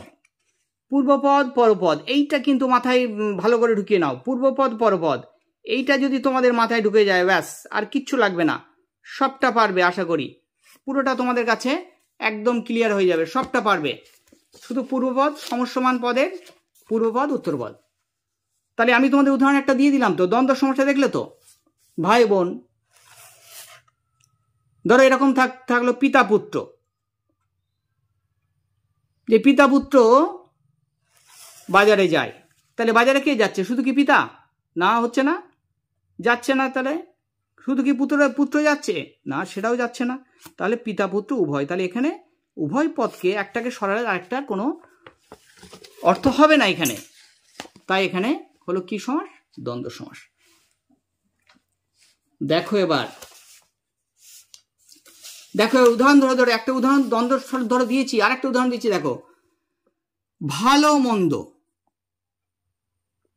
পূর্বপদ পরপদ, এইটা কিন্তু মাথায় ভালো করে ঢুকিয়ে নাও। পূর্বপদ পরপদ, এইটা যদি তোমাদের মাথায় ঢুকে যায় ব্যাস আর কিচ্ছু লাগবে না, সবটা পারবে আশা করি। পুরোটা তোমাদের কাছে একদম ক্লিয়ার হয়ে যাবে, সবটা পারবে। শুধু পূর্বপদ সমসমান পদের পূর্বপদ উত্তরপদ। তাহলে আমি তোমাদের উদাহরণ একটা দিয়ে দিলাম তো, দ্বন্দ্ব সমস্যা দেখলে তো, ভাই বোন। ধরো এরকম থাকলো পিতা পুত্র, যে পিতা পুত্র বাজারে যায়, তাহলে বাজারে কে যাচ্ছে? শুধু কি পিতা? না, হচ্ছে না, যাচ্ছে না। তাহলে শুধু কি পুত্র যাচ্ছে? না, সেটাও যাচ্ছে না। তাহলে পিতা পুত্র উভয়, তাহলে এখানে উভয় পদকে একটাকে সরালে আরেকটা কোনো অর্থ হবে না এখানে, তাই এখানে হলো কি সমাস? দ্বন্দ্ব সমাস। দেখো এবার দেখো উদাহরণ ধরো, একটা উদাহরণ দ্বন্দ্ব ধরো দিয়েছি, আর একটা উদাহরণ দিচ্ছি। দেখো ভালো মন্দ,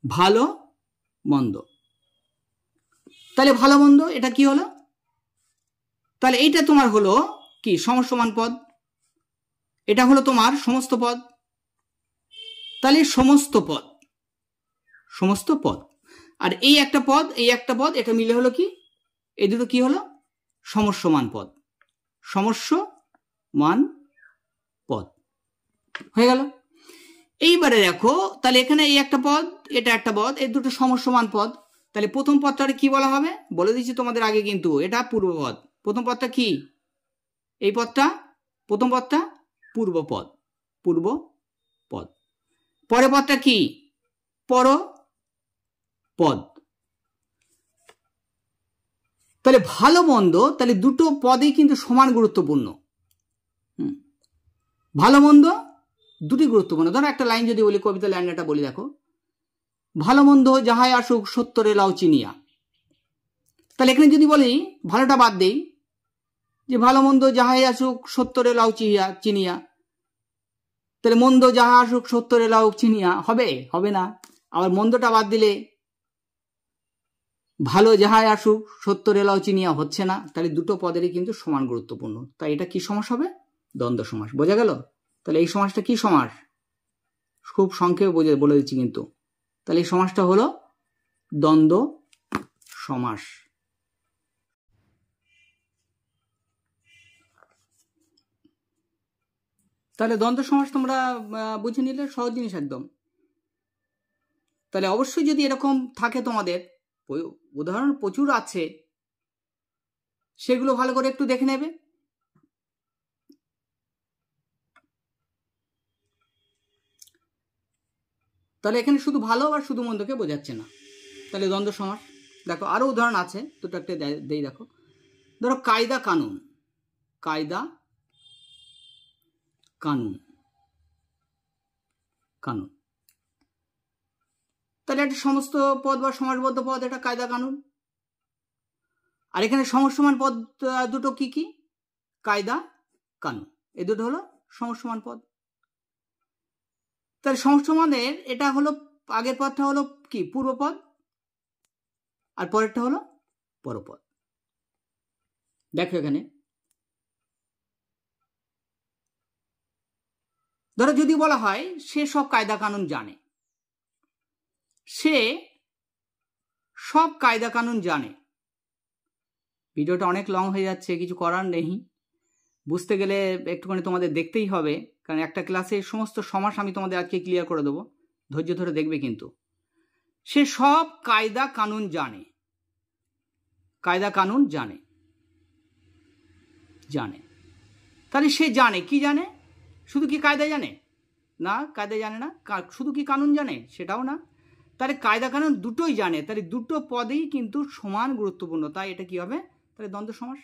ভালো মন্দ, তাহলে ভালো মন্দ এটা কি হলো? তাহলে এইটা তোমার হলো কি? সমসমান পদ, এটা হলো তোমার সমস্ত পদ, তাহলে সমস্ত পদ, সমস্ত পদ। আর এই একটা পদ, এই একটা পদ, এটা মিলে হলো কি? এই দুটো কি হলো? সমস্যমান পদ, সমস্যমান পদ হয়ে গেল। এইবারে দেখো তাহলে এখানে এই একটা পদ, এটা একটা পদ, এই দুটো সমস্যমান পদ। তাহলে প্রথম পদটা কি বলা হবে? বলে দিচ্ছি তোমাদের আগে, কিন্তু এটা পূর্বপদ। প্রথম পদটা কি? এই পদটা, প্রথম পদটা পূর্বপদ, পূর্বপদ। পরের পদটা কি? পরপদ। তাহলে ভালো মন্দ, তাহলে দুটো পদেই কিন্তু সমান গুরুত্বপূর্ণ। ভালো মন্দ দুটি গুরুত্বপূর্ণ। ধরো একটা লাইন যদি বলি, কবিতা লাইনটা বলি, দেখো ভালো মন্দ যাহাই আসুক সত্যরে লাউ চিনিয়া। তাহলে এখানে যদি বলি, ভালোটা বাদ দেই, যে ভালো মন্দ যাহাই আসুক সত্যরে লাউ চিনিয়া, তাহলে মন্দ যাহা আসুক সত্যরে লাউ চিনিয়া হবে? হবে না। আবার মন্দটা বাদ দিলে ভালো যাহাই আসুক সত্যরে লাউ চিনিয়া হচ্ছে না। তাহলে দুটো পদেরই কিন্তু সমান গুরুত্বপূর্ণ, তাই এটা কি সমাস হবে? দ্বন্দ্ব সমাস। বোঝা গেল? তাহলে এই সমাসটা কি সমাস? খুব সংক্ষেপে বলে দিচ্ছি কিন্তু, তাহলে এই সমাসটা হলো দ্বন্দ্ব সমাস। তাহলে দ্বন্দ্ব সমাস তোমরা বুঝে নিলে, সহজ জিনিস একদম। তাহলে অবশ্যই যদি এরকম থাকে, তোমাদের উদাহরণ প্রচুর আছে, সেগুলো ভালো করে একটু দেখে নেবে। তাহলে এখানে শুধু ভালো আর শুধু মন্দকে বোঝাচ্ছে না। তাহলে দ্বন্দ্ব সমাস দেখো, আরো উদাহরণ আছে, দুটো একটা দেই দেখো। ধরো কায়দা কানুন, কায়দা কানুন, কানুন। তাহলে একটা সমস্ত পদ বা সমাসবদ্ধ পদ, এটা কায়দা কানুন। আর এখানে সমসমান পদ দুটো কি কি? কায়দা কানুন, এই দুটো হলো সমসমান পদ। তাহলে সমসমানের এটা হলো, আগের পদটা হলো কি? পূর্বপদ, আর পরেরটা হলো পরপদ। দেখো এখানে ধরো যদি বলা হয় সে সব কায়দা কানুন জানে, সে সব কায়দা কানুন জানে। ভিডিওটা অনেক লং হয়ে যাচ্ছে, কিছু করার নেই, বুঝতে গেলে একটুখানি তোমাদের দেখতেই হবে, কারণ একটা ক্লাসে সমস্ত সমাস আমি তোমাদের আজকে ক্লিয়ার করে দেবো, ধৈর্য ধরে দেখবে কিন্তু। সে সব কায়দা কানুন জানে, কায়দা কানুন জানে, জানে। তাহলে সে জানে, কি জানে? শুধু কি কায়দা জানে? না, কায়দা জানে না। শুধু কি কানুন জানে? সেটাও না। তাহলে কায়দা কানুন দুটোই জানে, তাহলে দুটো পদেই কিন্তু সমান গুরুত্বপূর্ণ, তাই এটা কি হবে? তাহলে দ্বন্দ্ব সমাস।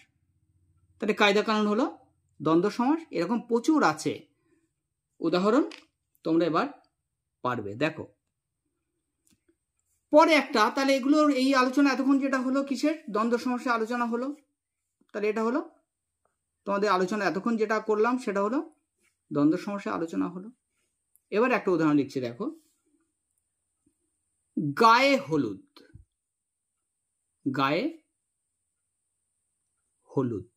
তাহলে কায়দা কানুন হলো দ্বন্দ্ব সমাস। এরকম প্রচুর আছে উদাহরণ, তোমরা এবার পারবে। দেখো পরে একটা, তাহলে এগুলোর এই আলোচনা এতক্ষণ যেটা হলো কিসের? দ্বন্দ্ব সমাসের আলোচনা হলো। তাহলে এটা হলো তোমাদের আলোচনা, এতক্ষণ যেটা করলাম সেটা হলো দ্বন্দ্ব সমাসের আলোচনা হলো। এবার একটা উদাহরণ লিখছি, দেখো। গায়ে হলুদ, গায়ে হলুদ।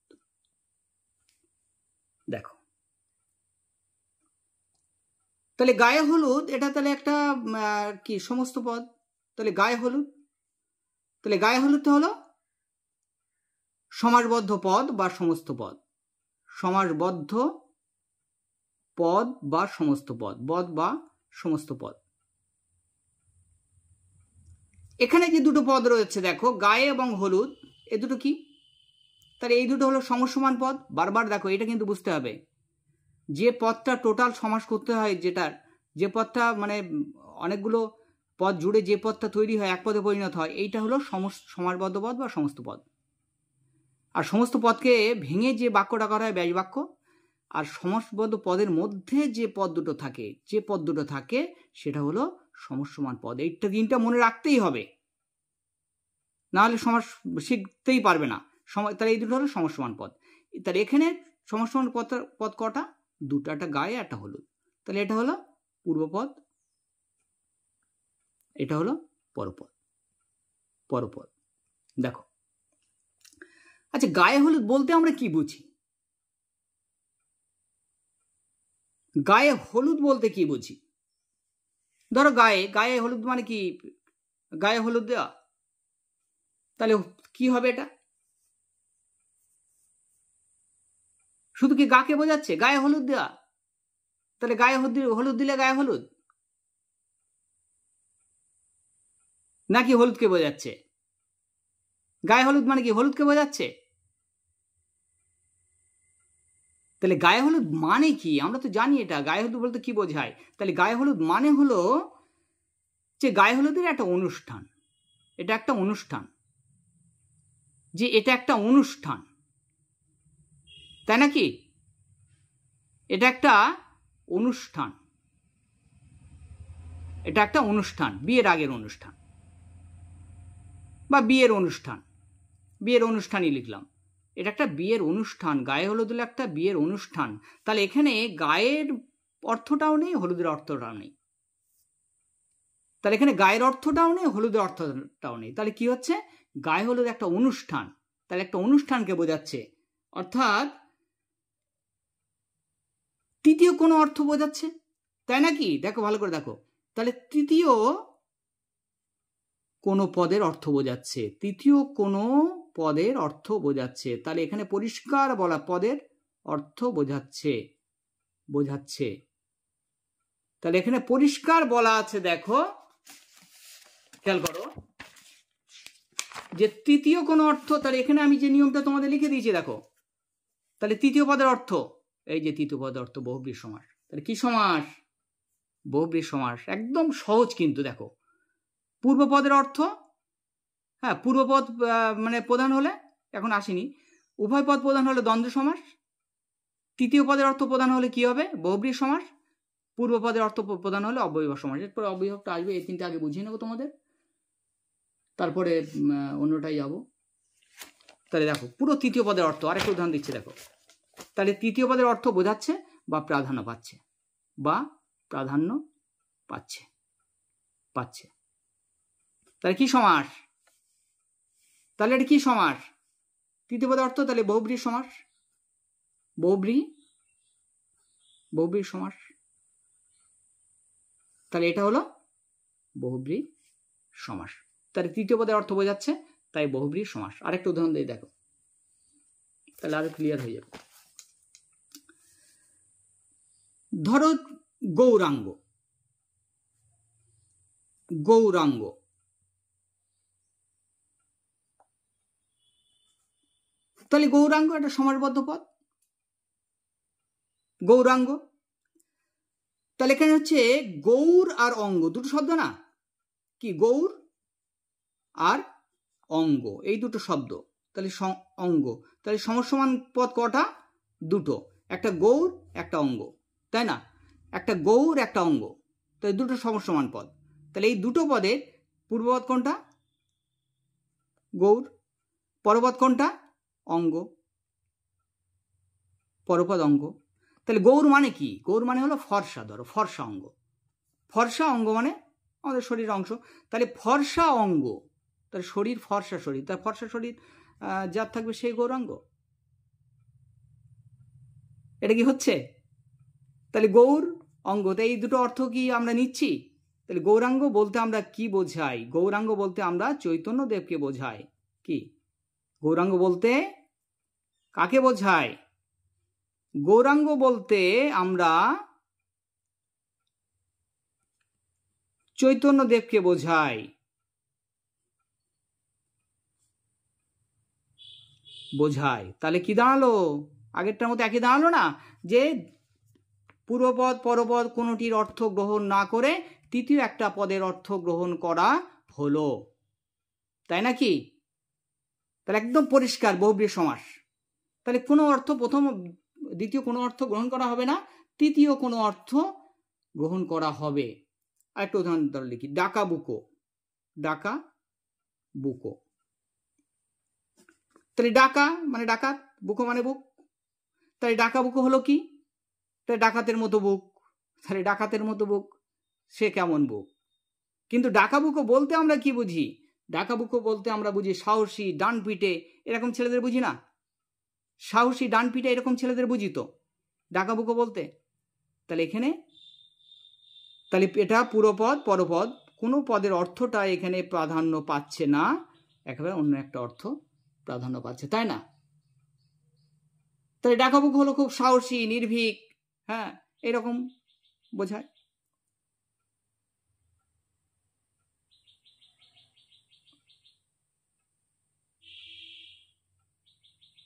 দেখো তাহলে গায়ে হলুদ, এটা তাহলে একটা কি সমস্ত পদ। তাহলে গায়ে হলুদ, তাহলে গায়ে হলুদটা হলো সমাসবদ্ধ পদ বা সমস্ত পদ, সমাসবদ্ধ পদ বা সমস্ত পদ, পদ বা সমস্ত পদ। এখানে যে দুটো পদ রয়েছে দেখো, গায়ে এবং হলুদ, এ দুটো কি? তাহলে এই দুটো হলো সমসমান পদ। বারবার দেখো, এটা কিন্তু বুঝতে হবে, যে পদটা টোটাল সমাস করতে হয়, যেটার যে পদটা মানে অনেকগুলো পদ জুড়ে যে পদটা তৈরি হয়, এক পদে পরিণত হয়, এইটা হলো সমাসবদ্ধ পদ বা সমস্ত পদ। আর সমস্ত পদকে ভেঙে যে বাক্যটা করা হয় ব্যাস বাক্য। আর সমাসবদ্ধ পদের মধ্যে যে পদ দুটো থাকে, যে পদ দুটো থাকে সেটা হলো সমসমান পদ। এইটা তিনটা মনে রাখতেই হবে, না হলে সমাস শিখতেই পারবে না। তাহলে এই দুটো হলো সমসমান পদ। তাহলে এখানে সমসমান পদ কটা? দুটো, একটা গায়ে একটা হলুদ। তাহলে এটা হলো পূর্বপদ, এটা হলো পরপদ, পরপদ। দেখো আচ্ছা, গায়ে হলুদ বলতে আমরা কি বুঝি? গায়ে হলুদ বলতে কি বুঝি? ধরো গায়ে, গায়ে হলুদ মানে কি? গায়ে হলুদ দেওয়া। তাহলে কি হবে এটা? শুধু কি গাকে বোঝাচ্ছে গায়ে হলুদ দেওয়া? তাহলে গায়ে হলুদ দিলে গায়ে হলুদ, নাকি হলুদকে বোঝাচ্ছে? গায়ে হলুদ মানে কি? হলুদকে বোঝাচ্ছে। তাহলে গায়ে হলুদ মানে কি? আমরা তো জানি এটা, গায়ে হলুদ বলতে কি বোঝায়। তাহলে গায়ে হলুদ মানে হলো যে গায়ে হলুদের একটা অনুষ্ঠান, এটা একটা অনুষ্ঠান, যে এটা একটা অনুষ্ঠান, তাই নাকি? এটা একটা অনুষ্ঠান, এটা একটা অনুষ্ঠান, বিয়ের আগের অনুষ্ঠান বা বিয়ের অনুষ্ঠান, বিয়ের অনুষ্ঠানই লিখলাম। এটা একটা বিয়ের অনুষ্ঠান, গায়ে হলুদ হলো একটা বিয়ের অনুষ্ঠান। তাহলে এখানে গায়ের অর্থটাও নেই, হলুদের অর্থটাও নেই। তাহলে এখানে গায়ের অর্থটাও নেই, হলুদের অর্থটাও নেই। তাহলে কি হচ্ছে? গায়ে হলুদ একটা অনুষ্ঠান, তাহলে একটা অনুষ্ঠানকে বোঝাচ্ছে, অর্থাৎ তৃতীয় কোনো অর্থ বোঝাচ্ছে, তাই নাকি? দেখো ভালো করে দেখো, তাহলে তৃতীয় কোনো পদের অর্থ বোঝাচ্ছে, তৃতীয় কোনো পদের অর্থ বোঝাচ্ছে। তাহলে এখানে পরিষ্কার বলা পদের অর্থ বোঝাচ্ছে। তাহলে এখানে পরিষ্কার বলা আছে, দেখো খেয়াল করো যে তৃতীয় কোনো অর্থ। তাহলে এখানে আমি যে নিয়মটা তোমাদের লিখে দিয়েছি দেখো, তাহলে তৃতীয় পদের অর্থ, এই যে তৃতীয় পদের অর্থ বহুব্রীহি সমাস। তাহলে কি সমাস? বহুব্রীহি সমাস। একদম সহজ কিন্তু। দেখো পূর্বপদের অর্থ, হ্যাঁ পূর্বপদ মানে প্রধান হলে, এখন আসেনি, উভয় পদ প্রধান হলে দ্বন্দ্ব সমাস। তৃতীয় পদের অর্থ প্রধান হলে কি হবে? বহুব্রীহি সমাস। পূর্বপদের অর্থ প্রধান হলে অব্যয়ভাব সমাস। এরপরে অব্যয়ভাবটা আসবে, এই তিনটা আগে বুঝিয়ে নেবো তোমাদের, তারপরে অন্যটাই যাবো। তাহলে দেখো পুরো তৃতীয় পদের অর্থ আরেকটা উদাহরণ দিচ্ছে দেখো। তাহলে তৃতীয় পদের অর্থ বোঝাচ্ছে বা প্রাধান্য পাচ্ছে, বা প্রাধান্য পাচ্ছে। তাহলে কি সমাস? তাহলে এটা কি সমাস? তৃতীয় পদের অর্থ, তাহলে বহুব্রীহি সমাস, বহুব্রীহি সমাস। তাহলে এটা হলো বহুব্রীহি সমাস। তাহলে তৃতীয় পদের অর্থ বোঝাচ্ছে, তাই বহুব্রীহি সমাস। আরেকটা উদাহরণ দিয়ে দেখো, তাহলে আরো ক্লিয়ার হয়ে যাবে। ধরো গৌরাঙ্গ, তাহলে গৌরাঙ্গ একটা সমাসবদ্ধ পদ, গৌরাঙ্গ। তাহলে এখানে হচ্ছে গৌর আর অঙ্গ দুটো শব্দ না, কি গৌর আর অঙ্গ, এই দুটো শব্দ। তাহলে অঙ্গ, তাহলে সমসমান পদ কটা? দুটো, একটা গৌর একটা অঙ্গ, তাই না? একটা গৌর একটা অঙ্গ, তাহলে দুটো সমসমান পদ। তাহলে এই দুটো পদের পূর্বপদ কোনটা? গৌর। পরপদ কোনটা? অঙ্গ। পরপদ অঙ্গ। তাহলে গৌর মানে কি? গৌর মানে হলো ফর্সা। ধরো ফর্সা অঙ্গ, ফর্সা অঙ্গ মানে আমাদের শরীর অংশ। তাহলে ফর্সা অঙ্গ, তাহলে শরীর ফর্সা শরীর, তার ফর্সা শরীর যার থাকবে সেই গৌরাঙ্গ। এটা কি হচ্ছে? তাহলে গৌর অঙ্গ, তাই এই দুটো অর্থ কি আমরা নিচ্ছি? তাহলে গৌরাঙ্গ বলতে আমরা কি বোঝাই? গৌরাঙ্গ বলতে আমরা চৈতন্য দেবকে বোঝাই। কি গৌরাঙ্গ বলতে কাকে বোঝায়? গৌরাঙ্গ বলতে আমরা চৈতন্য দেবকে বোঝাই। তাহলে কি দাঁড়ালো? আগেরটার মতো একই দাঁড়ালো না, যে পূর্বপদ পরপদ কোনোটির অর্থ গ্রহণ না করে তৃতীয় একটা পদের অর্থ গ্রহণ করা হলো, তাই নাকি? তাহলে একদম পরিষ্কার বহুব্রীহি সমাস। তাহলে কোনো অর্থ প্রথম দ্বিতীয় কোনো অর্থ গ্রহণ করা হবে না, তৃতীয় কোনো অর্থ গ্রহণ করা হবে। আরেকটা উদাহরণ ধরে লিখি, ডাকা বুকো, তাহলে ডাকা মানে ডাকাত, বুকো মানে বুক। তাহলে ডাকা বুকো হলো কি? তাহলে ডাকাতের মতো বুক। তাহলে ডাকাতের মতো বুক, সে কেমন বুক? কিন্তু ডাকা বুকো বলতে আমরা কি বুঝি? ডাকা বুকো বলতে আমরা বুঝি সাহসী, ডান পিটে এরকম ছেলেদের বুঝি না? সাহসী ডান পিটে এরকম ছেলেদের বুঝি তো ডাকা বুকো বলতে। তাহলে এখানে, তাহলে এটা পুরোপদ পরপদ কোনো পদের অর্থটা এখানে প্রাধান্য পাচ্ছে না, একেবারে অন্য একটা অর্থ প্রাধান্য পাচ্ছে, তাই না? তাহলে ডাকা বুকো হলো খুব সাহসী, নির্ভীক, হ্যাঁ এরকম বোঝায়।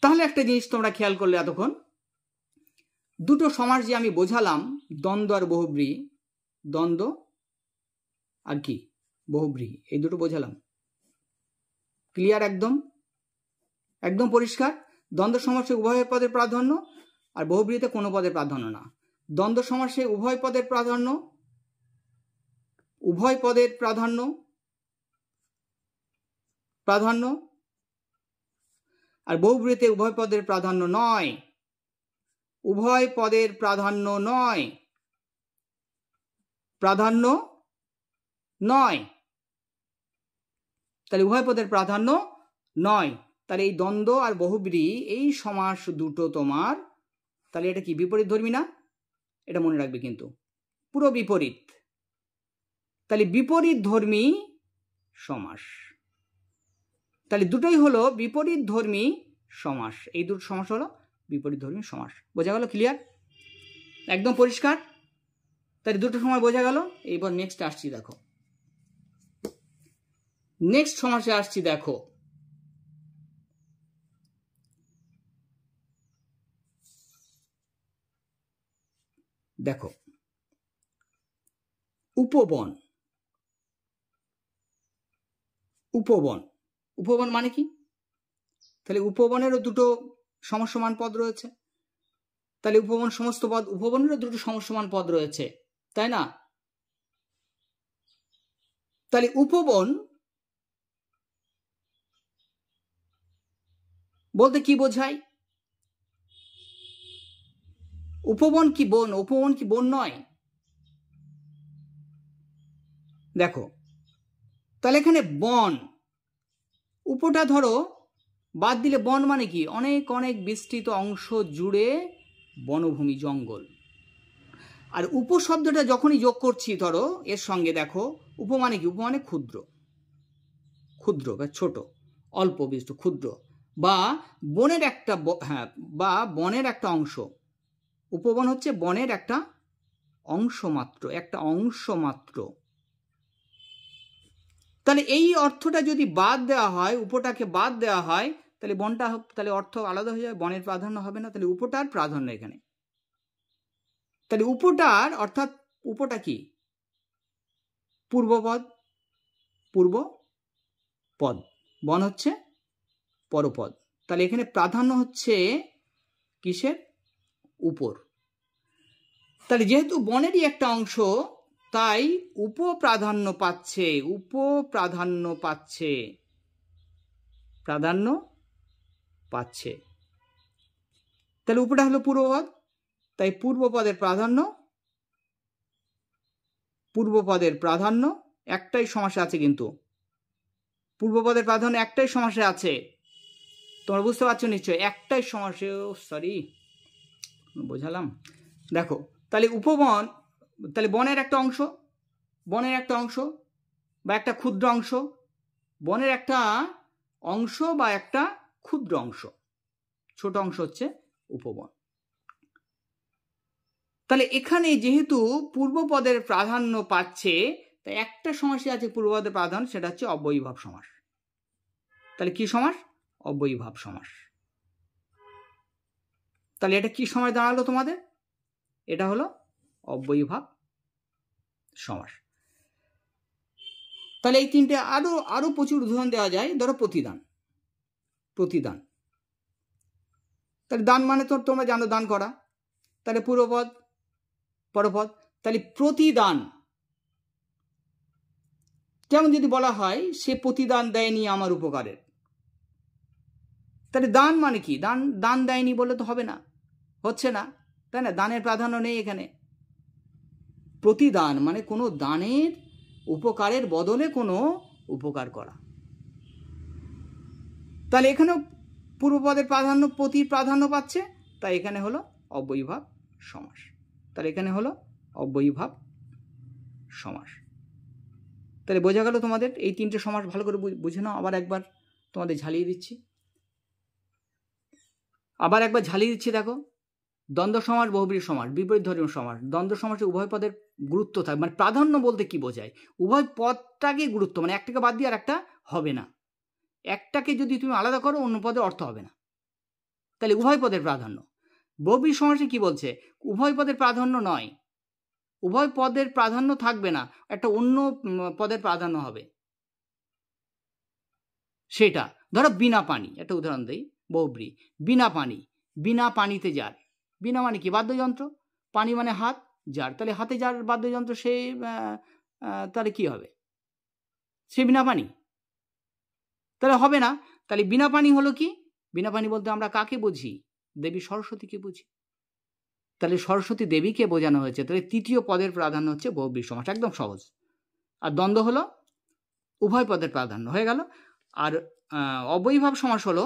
তাহলে একটা জিনিস তোমরা খেয়াল করলে এতক্ষণ, দুটো সমাস যে আমি বোঝালাম, দ্বন্দ্ব আর বহুব্রীহি, দ্বন্দ্ব আর কি বহুব্রীহি, এই দুটো বোঝালাম। ক্লিয়ার? একদম পরিষ্কার। দ্বন্দ্ব সমাসে উভয় পদের প্রাধান্য, আর বহুব্রীহিতে কোনো পদের প্রাধান্য না। দ্বন্দ্ব সমাসে উভয় পদের প্রাধান্য, আর বহুব্রীহিতে উভয় পদের প্রাধান্য নয়। তাহলে উভয় পদের প্রাধান্য নয়। তাহলে এই দ্বন্দ্ব আর বহুব্রীহি এই সমাস দুটো তোমার, তাহলে এটা কি বিপরীত ধর্মী না? এটা মনে রাখবে কিন্তু, পুরো বিপরীত। তাহলে বিপরীত ধর্মী সমাস। তাহলে দুটোই হলো বিপরীতধর্মী সমাস। এই দুটো সমাস হলো বিপরীতধর্মী সমাস। বোঝা গেল? ক্লিয়ার? একদম পরিষ্কার? তাহলে দুটো সময় বোঝা গেল। এইবার নেক্সট আসছি, দেখো নেক্সট সমাসে আসছি। দেখো দেখো উপবন। উপবন, উপবন মানে কি? তাহলে উপবনেরও দুটো সমসমান পদ রয়েছে। তাহলে উপবন সমস্ত পদ, উপবনেরও দুটো সমসমান পদ রয়েছে, তাই না? তাহলে উপবন বলতে কি বোঝায়? উপবন কি বন? উপবন কি বন নয়? দেখো তাহলে এখানে বন, উপটা ধরো বাদ দিলে বন মানে কি? অনেক অনেক বিস্তৃত অংশ জুড়ে বনভূমি, জঙ্গল। আর উপশব্দটা যখনই যোগ করছি ধরো এর সঙ্গে, দেখো উপ মানে কি? উপ মানে ক্ষুদ্র, ক্ষুদ্র বা ছোট, অল্প বিস্তৃত, ক্ষুদ্র, বা বনের একটা বা বনের একটা অংশ। উপবন হচ্ছে বনের একটা অংশ মাত্র, একটা অংশ মাত্র। তাহলে এই অর্থটা যদি বাদ দেওয়া হয়, উপটাকে বাদ দেওয়া হয়, তাহলে বনটা, তাহলে অর্থ আলাদা হয়ে যাবে, বনের প্রাধান্য হবে না। তাহলে উপটার প্রাধান্য এখানে। তাহলে উপটার অর্থাৎ উপটা কি? পূর্বপদ, পূর্ব পদ, বন হচ্ছে পরপদ। তাহলে এখানে প্রাধান্য হচ্ছে কিসের? উপর। তাহলে যেহেতু বনেরই একটা অংশ, তাই উপপ্রাধান্য পাচ্ছে, উপপ্রাধান্য পাচ্ছে, প্রাধান্য পাচ্ছে। তাহলে উপটা হলো পূর্বপদ, তাই পূর্বপদের প্রাধান্য, পূর্বপদের প্রাধান্য একটাই সমাসে আছে, কিন্তু পূর্বপদের প্রাধান্য একটাই সমাসে আছে। তোমরা বুঝতে পারছো নিশ্চয়? একটাই সমাসে, সরি বোঝালাম? দেখো তাহলে উপবন, তাহলে বনের একটা অংশ, বনের একটা অংশ বা একটা ক্ষুদ্র অংশ, বনের একটা অংশ বা একটা ক্ষুদ্র অংশ, ছোট অংশ হচ্ছে উপবন। তাহলে এখানে যেহেতু পূর্বপদের প্রাধান্য পাচ্ছে, তাই একটা সমাসে আছে পূর্বপদের প্রাধান্য, সেটা হচ্ছে অব্যয়ীভাব সমাস। তাহলে কি সমাস? অব্যয়ীভাব সমাস। তাহলে এটা কি সমাস দাঁড়ালো তোমাদের? এটা হলো অব্যয়ীভাব সমাস। তাহলে এই তিনটে আরো প্রচুর উদাহরণ দেওয়া যায়। ধরো প্রতিদান, প্রতিদান। তাহলে দান মানে তো তোমরা জানো, দান করা। তাহলে পূর্বপদ, পরপদ। তাহলে প্রতিদান, যেমন যদি বলা হয় সে প্রতিদান দেয়নি আমার উপকারের, তাহলে দান মানে কি? দান, দান দেয়নি বলে তো হবে না, হচ্ছে না, তাই না? দানের প্রাধান্য নেই এখানে। প্রতিদান মানে কোনো দানের, উপকারের বদলে কোনো উপকার করা। তাহলে এখানেও পূর্বপদের প্রাধান্য, প্রতি প্রাধান্য পাচ্ছে, তাই এখানে হলো অব্যয়ীভাব সমাস। তাহলে এখানে হলো অব্যয়ীভাব সমাস। তাহলে বোঝা গেল তোমাদের? এই তিনটে সমাস ভালো করে বুঝে নাও। আবার একবার তোমাদের ঝালিয়ে দিচ্ছি, আবার একবার ঝালিয়ে দিচ্ছি। দেখো দ্বন্দ্ব সমাস, বহুব্রীহি সমাস, বিপরীতধর্মী সমাস। দ্বন্দ্ব সমাসে উভয় পদের গুরুত্ব থাকে, মানে প্রাধান্য বলতে কি বোঝায়? উভয় পদটাকে গুরুত্ব, মানে একটাকে বাদ দিয়ে আর একটা হবে না। একটাকে যদি তুমি আলাদা করো অন্য পদের অর্থ হবে না, তাহলে উভয় পদের প্রাধান্য। বহুব্রীহি সমাসে কি বলছে? উভয় পদের প্রাধান্য নয়, উভয় পদের প্রাধান্য থাকবে না, একটা অন্য পদের প্রাধান্য হবে। সেটা ধরো বিনা পানি, একটা উদাহরণ দেই, বহুব্রীহি। বিনা পানি, বিনা পানিতে যার। বিনা মানে কি? বাদ্যযন্ত্র। পানি মানে হাত, যার। তাহলে হাতে যার বাদ্যযন্ত্র, সে তাহলে কি হবে? সে বিনা পানি, তাহলে হবে না। তাহলে বিনা পানি হলো কি? বিনা পানি বলতে আমরা কাকে বুঝি? দেবী সরস্বতীকে বুঝি। তাহলে সরস্বতী দেবীকে বোঝানো হয়েছে। তাহলে তৃতীয় পদের প্রাধান্য হচ্ছে বহুব্রীহি সমাস, একদম সহজ। আর দ্বন্দ্ব হলো উভয় পদের প্রাধান্য, হয়ে গেল। আর অব্যয়ীভাব সমাস হলো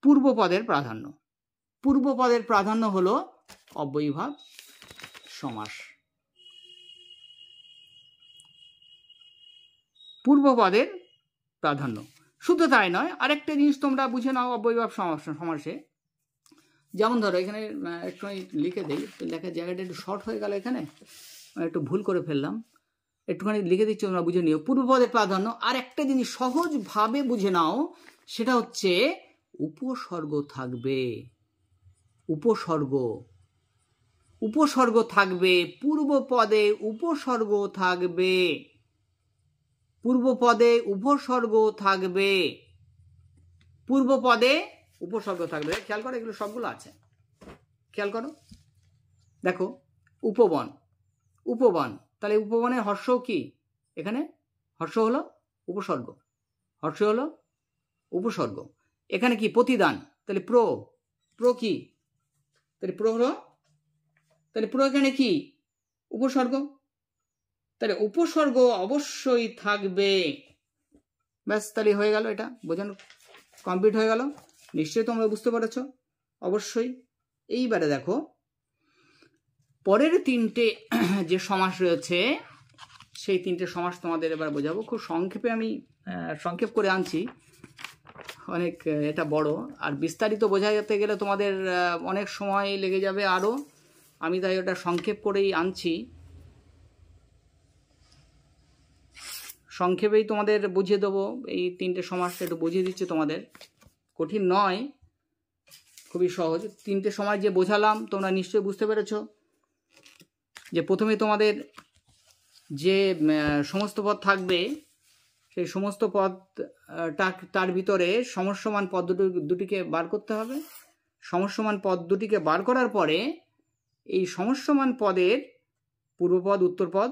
পূর্ব পদের প্রাধান্য, পূর্ব পদের প্রাধান্য হলো অব্যয়ীভাব সমাস। পূর্বপদের প্রাধান্য। শুধু তাই নয়, আরেকটা জিনিস তোমরা বুঝে নাও অব্যয়ভাব সমাসে। যেমন ধরো এখানে একটু লিখে দিই, লেখার জায়গাটা একটু শর্ট হয়ে গেল, এখানে একটু ভুল করে ফেললাম, একটুখানি লিখে দিচ্ছি, তোমরা বুঝে নিও। পূর্বপদের প্রাধান্য আর একটা জিনিস সহজভাবে বুঝে নাও, সেটা হচ্ছে উপসর্গ থাকবে। উপসর্গ থাকবে পূর্বপদে, উপসর্গ থাকবে পূর্বপদে, উপসর্গ থাকবে পূর্বপদে, উপসর্গ থাকবে। খেয়াল করো, এগুলো সবগুলো আছে, খেয়াল করো। দেখো, উপবন, উপবন, তাহলে উপবনের হর্ষ কি? এখানে হর্ষ হলো উপসর্গ, হর্ষ হলো উপসর্গ। এখানে কি? প্রতিদান, তাহলে প্র কি? তাহলে প্র হলো, তাহলে প্র এখানে কি? উপসর্গ, তাহলে উপসর্গ অবশ্যই থাকবে। ব্যাস, তাহলে হয়ে গেল, এটা বোঝানো কমপ্লিট হয়ে গেল। নিশ্চয়ই তোমরা বুঝতে পেরেছ, অবশ্যই। এইবারে দেখো পরের তিনটে যে সমাস রয়েছে, সেই তিনটে সমাস তোমাদের এবার বোঝাবো। খুব সংক্ষেপে আমি সংক্ষেপ করে আনছি, অনেক এটা বড়, আর বিস্তারিত বোঝাতে গেলে তোমাদের অনেক সময় লেগে যাবে আরও। আমি তাই ওটা সংক্ষেপ করেই আনছি, সংক্ষেপেই তোমাদের বুঝিয়ে দেবো। এই তিনটে সমাসটা একটু বুঝিয়ে দিচ্ছে তোমাদের, কঠিন নয়, খুবই সহজ। তিনটে সমাস যে বোঝালাম তোমরা নিশ্চয়ই বুঝতে পেরেছ। যে প্রথমে তোমাদের যে সমস্ত পদ থাকবে, সেই সমস্ত পদ তার ভিতরে সমস্যমান পদ দুটিকে বার করতে হবে। সমস্যমান পদ দুটিকে বার করার পরে এই সমস্যমান পদের পূর্বপদ, উত্তরপদ,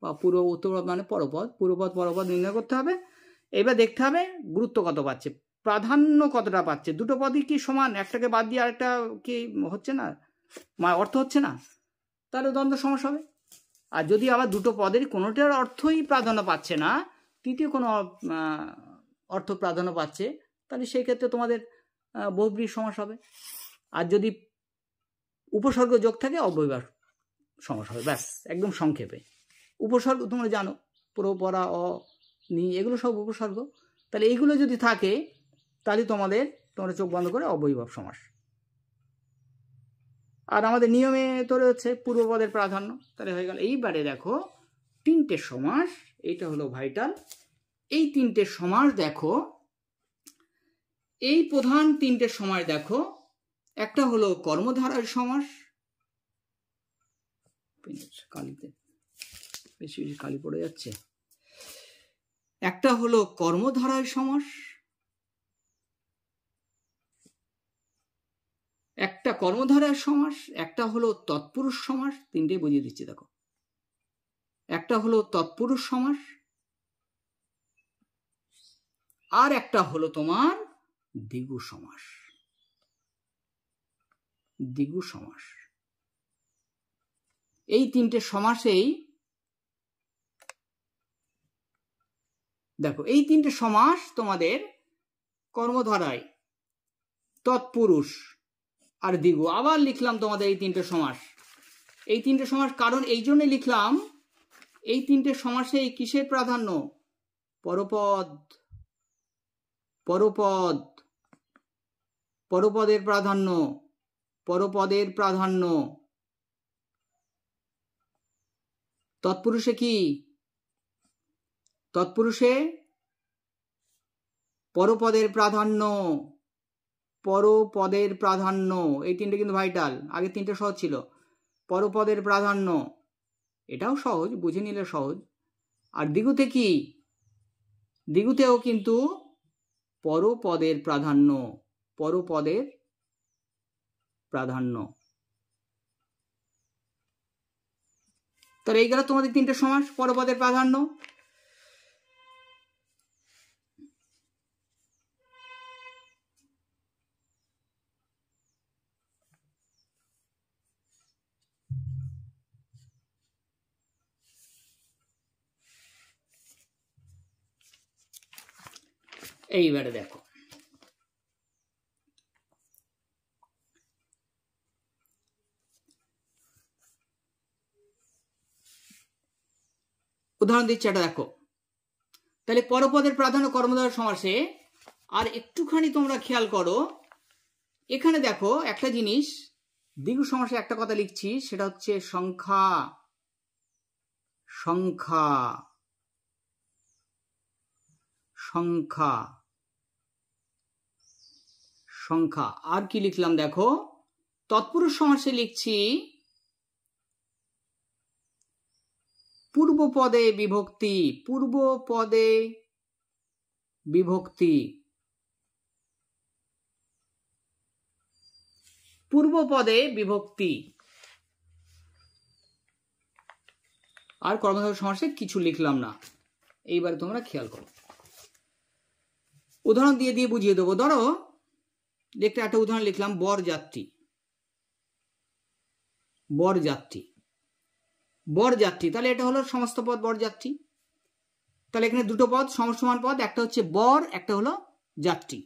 বা পূর্ব উত্তরপদ মানে পরপদ, পূর্বপদ পরপদ নির্ণয় করতে হবে। এবার দেখতে হবে গুরুত্ব কত পাচ্ছে, প্রাধান্য কতটা পাচ্ছে। দুটো পদই কি সমান? একটাকে বাদ দিয়ে আরেকটা কি হচ্ছে না, অর্থ হচ্ছে না, তাহলে দ্বন্দ্ব সমস্যা হবে। আর যদি আবার দুটো পদের কোনোটার অর্থই প্রাধান্য পাচ্ছে না, তৃতীয় কোনো অর্থ প্রাধান্য পাচ্ছে, তাহলে সেই ক্ষেত্রে তোমাদের বহুব্রীহি সমাস হবে। আর যদি উপসর্গ যোগ থাকে, অব্যয়ভাব সমাস হবে। ব্যাস, একদম সংক্ষেপে। উপসর্গ তোমরা জানো, প্র, পরা, অ, নি, এগুলো সব উপসর্গ। তাহলে এইগুলো যদি থাকে, তাহলে তোমরা চোখ বন্ধ করে অব্যয়ভাব সমাস। আর আমাদের নিয়মে তো রয়েছে পূর্বপদের প্রাধান্য, তাহলে হয়ে গেল। এইবারে দেখো তিনটে সমাস, এইটা হলো ভাইটাল। এই তিনটে সমাস দেখো, এই প্রধান তিনটে সমাস দেখো। একটা হলো কর্মধারয় সমাস, কালিতে বেশি বেশি কালি পড়ে যাচ্ছে। একটা হলো কর্মধারয় সমাস, একটা কর্মধারয় সমাস, একটা হলো তৎপুরুষ সমাস। তিনটে বুঝিয়ে দিচ্ছি, দেখো। একটা হলো তৎপুরুষ সমাস, আর একটা হলো তোমার দ্বিগু সমাস। দ্বিগু সমাস, এই তিনটে সমাসেই দেখো, এই তিনটে সমাস তোমাদের কর্মধারায়, তৎপুরুষ আর দ্বিগু। আবার লিখলাম তোমাদের এই তিনটে সমাস। এই তিনটে সমাস কারণ এই জন্য লিখলাম, এই তিনটে সমাসে কিসের প্রাধান্য? পরপদ, পরপদ, পরপদের প্রাধান্য, পরপদের প্রাধান্য। তৎপুরুষে কি? তৎপুরুষে পরপদের প্রাধান্য, পরপদের প্রাধান্য। এই তিনটে কিন্তু ভাইটাল, আগে তিনটে সহজ ছিল। পরপদের প্রাধান্য, এটাও সহজ, বুঝে নিলে সহজ। আর দ্বিগুতে কি? দ্বিগুতেও কিন্তু পরপদের প্রাধান্য, পরপদের প্রাধান্য। তাহলে এই গেল তোমাদের তিনটে সমাস, পরপদের প্রাধান্য। এইবারে দেখো, উদাহরণ দিচ্ছি, এটা দেখো। তাহলে পরপদের প্রাধান্য কর্মধারয় সমাসে। আর একটুখানি তোমরা খেয়াল করো, এখানে দেখো একটা জিনিস, দ্বিগু সমাসে একটা কথা লিখছি, সেটা হচ্ছে সংখ্যা। সংখ্যা সংখ্যা সংখ্যা আর কি লিখলাম দেখো, তৎপুরুষ সমাসে লিখছি পূর্বপদে বিভক্তি। পূর্বপদে বিভক্তি, পূর্বপদে বিভক্তি। আর কর্মধারয় সমাসে কিছু লিখলাম না। এইবারে তোমরা খেয়াল করো, উদাহরণ দিয়ে দিয়ে বুঝিয়ে দেবো। ধরো দেখতে একটা উদাহরণ লিখলাম, বরযাত্রী। বরযাত্রী, বরযাত্রী, তাহলে এটা হলো সমস্ত পদ বরযাত্রী। তাহলে এখানে দুটো পদ সমসমান পদ, একটা হচ্ছে বর, একটা হলো যাত্রী।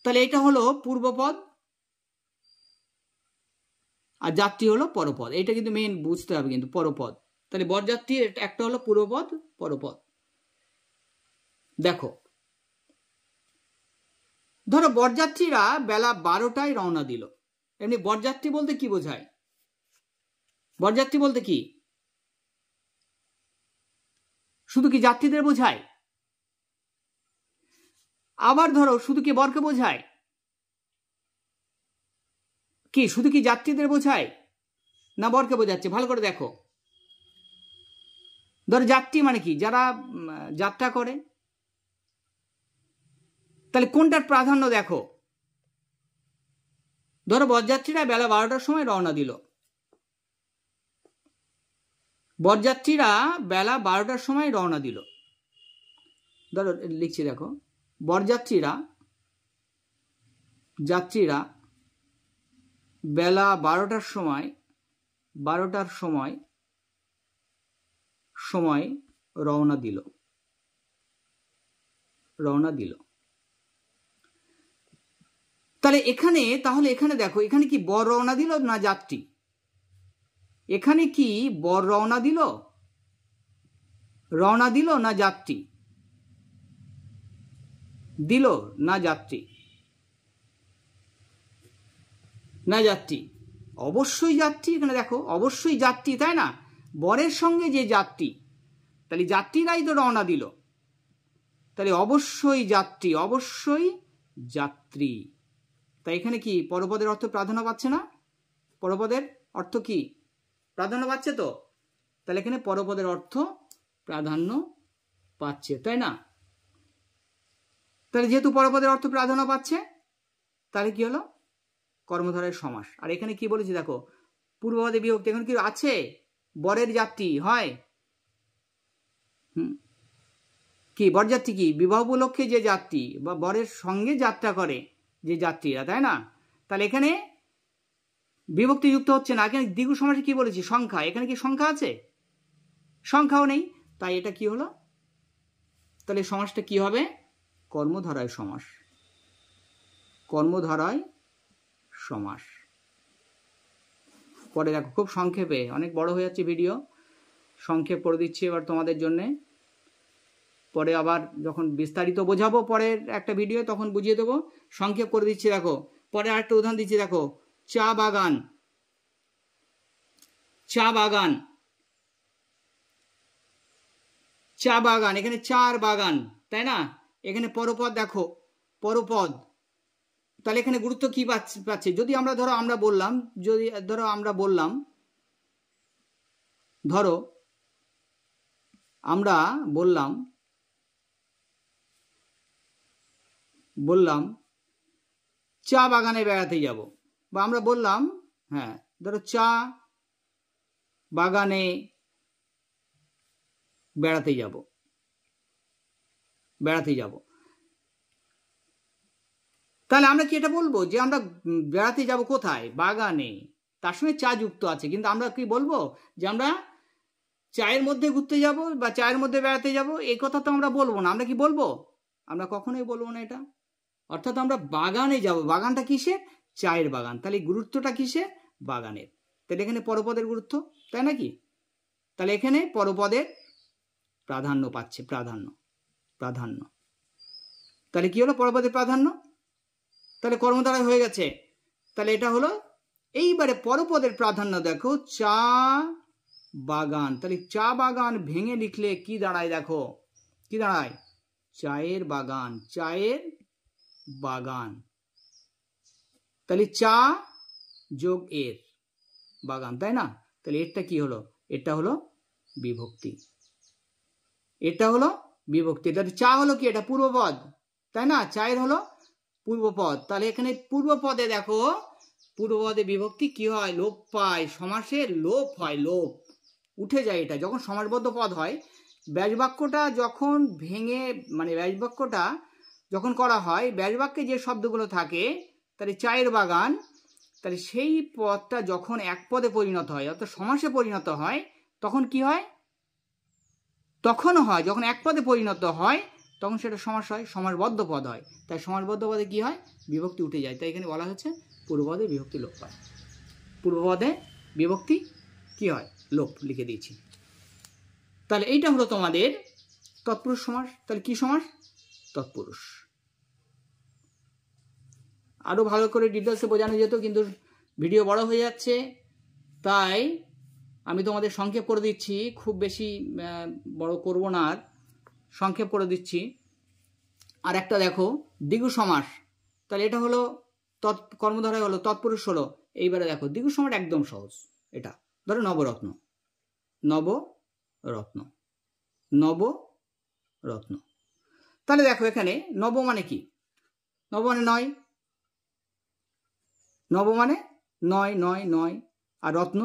তাহলে এটা হলো পূর্বপদ আর যাত্রী হলো পরপদ। এটা কিন্তু মেইন বুঝতে হবে, কিন্তু পরপদ। তাহলে বরযাত্রী একটা হলো পূর্বপদ, পরপদ। দেখো, ধরো বরযাত্রীরা বেলা 12টায় রওনা দিল। এমনি বরযাত্রী বলতে কি বোঝায়? বরযাত্রী বলতে কি শুধু কি যাত্রীদের বোঝায়? আবার ধরো শুধু কি বরকে বোঝায়? কি শুধু কি যাত্রীদের বোঝায় না বরকে বোঝাচ্ছে? ভালো করে দেখো। ধরো যাত্রী মানে কি? যারা যাত্রা করে। তাহলে কোনটার প্রাধান্য দেখো। ধরো বরযাত্রীরা বেলা 12টার সময় রওনা দিল। বরযাত্রীরা বেলা 12টার সময় রওনা দিল। ধরো লিখছি দেখো, বরযাত্রীরা যাত্রীরা বেলা 12টার সময় সময় রওনা দিল। তাহলে এখানে দেখো, এখানে কি বর রওনা দিল না যাত্রী? এখানে কি বর রওনা দিল না যাত্রী? দিল না যাত্রী? না যাত্রী, অবশ্যই যাত্রী। এখানে দেখো অবশ্যই যাত্রী, তাই না? বরের সঙ্গে যে যাত্রী, তাহলে যাত্রীরাই তো রওনা দিল, তাহলে অবশ্যই যাত্রী, অবশ্যই যাত্রী। তাই এখানে কি পরপদের অর্থ প্রাধান্য পাচ্ছে না? পরপদের অর্থ কি প্রাধান্য পাচ্ছে তো? তাহলে এখানে পরপদের অর্থ প্রাধান্য পাচ্ছে, তাই না? তাহলে যেহেতু পরপদের অর্থ প্রাধান্য পাচ্ছে, তাহলে কি হলো? কর্মধারয় সমাস। আর এখানে কি বলেছি দেখো, পূর্বপদে বিভক্তি। এখন কি আছে? বরের যাত্রী হয়। কি বরযাত্রী কি বিবাহ উপলক্ষে যে যাত্রী বা বরের সঙ্গে যাত্রা করে যে যাত্রীরা, তাই না? তাহলে এখানে বিভক্তি যুক্ত হচ্ছে না। এখানে দ্বিগু সমাসে কি বলেছি? সংখ্যা। এখানে কি সংখ্যা আছে? সংখ্যাও নেই। তাই এটা কি হলো? তাহলে সমাসটা কি হবে? কর্মধারয় সমাস। কর্মধারয় সমাস। পরে দেখো, খুব সংক্ষেপে, অনেক বড় হয়ে যাচ্ছে ভিডিও, সংক্ষেপ করে দিচ্ছি এবার তোমাদের জন্যে। পরে আবার যখন বিস্তারিত বোঝাবো পরের একটা ভিডিও, তখন বুঝিয়ে দেবো। সংক্ষেপ করে দিচ্ছি দেখো। পরে আরেকটা উদাহরণ দিচ্ছি দেখো, চা বাগান। চা বাগান, চা বাগান, এখানে চার বাগান, তাই না? এখানে পরপদ দেখো, পরপদ। তাহলে এখানে গুরুত্ব কি পাচ্ছে? যদি আমরা ধরো আমরা বললাম, বললাম চা বাগানে বেড়াতে যাব, বা আমরা বললাম হ্যাঁ ধরো চা বাগানে বেড়াতে যাব। তাহলে আমরা কি এটা বলবো যে আমরা বেড়াতে যাব কোথায়? বাগানে। তার সঙ্গে চা যুক্ত আছে, কিন্তু আমরা কি বলবো যে আমরা চায়ের মধ্যে ঘুরতে যাব বা চায়ের মধ্যে বেড়াতে যাব? এই কথা তো আমরা বলবো না। আমরা কি বলবো? আমরা কখনোই বলবো না এটা। অর্থাৎ আমরা বাগানে যাব। বাগানটা কিসের? চায়ের বাগান। তাহলে গুরুত্বটা কিসের? বাগানের। তাহলে এখানে পরপদের গুরুত্ব, তাই নাকি? তাহলে এখানে পরপদের প্রাধান্য পাচ্ছে, প্রাধান্য। প্রাধান্য। তাহলে কি হলো? পরপদের প্রাধান্য। তাহলে কর্মধারায় হয়ে গেছে। তাহলে এটা হলো। এইবারে পরপদের প্রাধান্য দেখো, চা বাগান। তাহলে চা বাগান ভেঙে লিখলে কি দাঁড়ায়? দেখো কি দাঁড়ায়? চায়ের বাগান, চায়ের বাগান। তাহলে চা যোগ এর বাগান, তাই না? তাহলে এরটা কি হলো? এটা হলো বিভক্তি। এটা হলো বিভক্তি। তাহলে চা হলো কি? এটা পূর্বপদ, তাই না? চায়ের হলো পূর্বপদ। তাহলে এখানে পূর্বপদে দেখো, পূর্বপদে বিভক্তি কি হয়? লোপ পায়। সমাসের লোপ হয়, লোপ উঠে যায়। এটা যখন সমাসবদ্ধ পদ হয়, ব্যাসবাক্যটা যখন ভেঙে, মানে ব্যাসবাক্যটা যখন করা হয়, ব্যাসবাক্যে যে শব্দগুলো থাকে, তাহলে চায়ের বাগান, তাহলে সেই পদটা যখন এক পদে পরিণত হয়, অর্থাৎ সমাসে পরিণত হয়, তখন কি হয়? তখন হয় যখন এক পদে পরিণত হয়, তখন সেটা সমাস হয়, সমাসবদ্ধ পদ হয়। তাই সমাসবদ্ধ পদে কি হয়? বিভক্তি উঠে যায়। তাই এখানে বলা হচ্ছে পূর্বপদে বিভক্তি লোপ পায়। পূর্বপদে বিভক্তি কি হয়? লোপ লিখে দিয়েছি। তাহলে এইটা হলো তোমাদের তৎপুরুষ সমাস। তাহলে কি সমাস? তৎপুরুষ। আরো ভালো করে ডিটেলসে বোঝানো যেত, কিন্তু ভিডিও বড় হয়ে যাচ্ছে, তাই আমি তোমাদের সংক্ষেপ করে দিচ্ছি। খুব বেশি বড় করব না, আর সংক্ষেপ করে দিচ্ছি। আর একটা দেখো, দ্বিগু সমাস। তাহলে এটা হলো কর্মধারায় হলো, তৎপুরুষ হলো। এইবারে দেখো দ্বিগু সমাস একদম সহজ। এটা ধরো নবরত্ন, নবরত্ন, নবরত্ন। তাহলে দেখো এখানে নব মানে কি? নব মানে নয়, নব মানে নয়, নয়, নয়। আর রত্ন,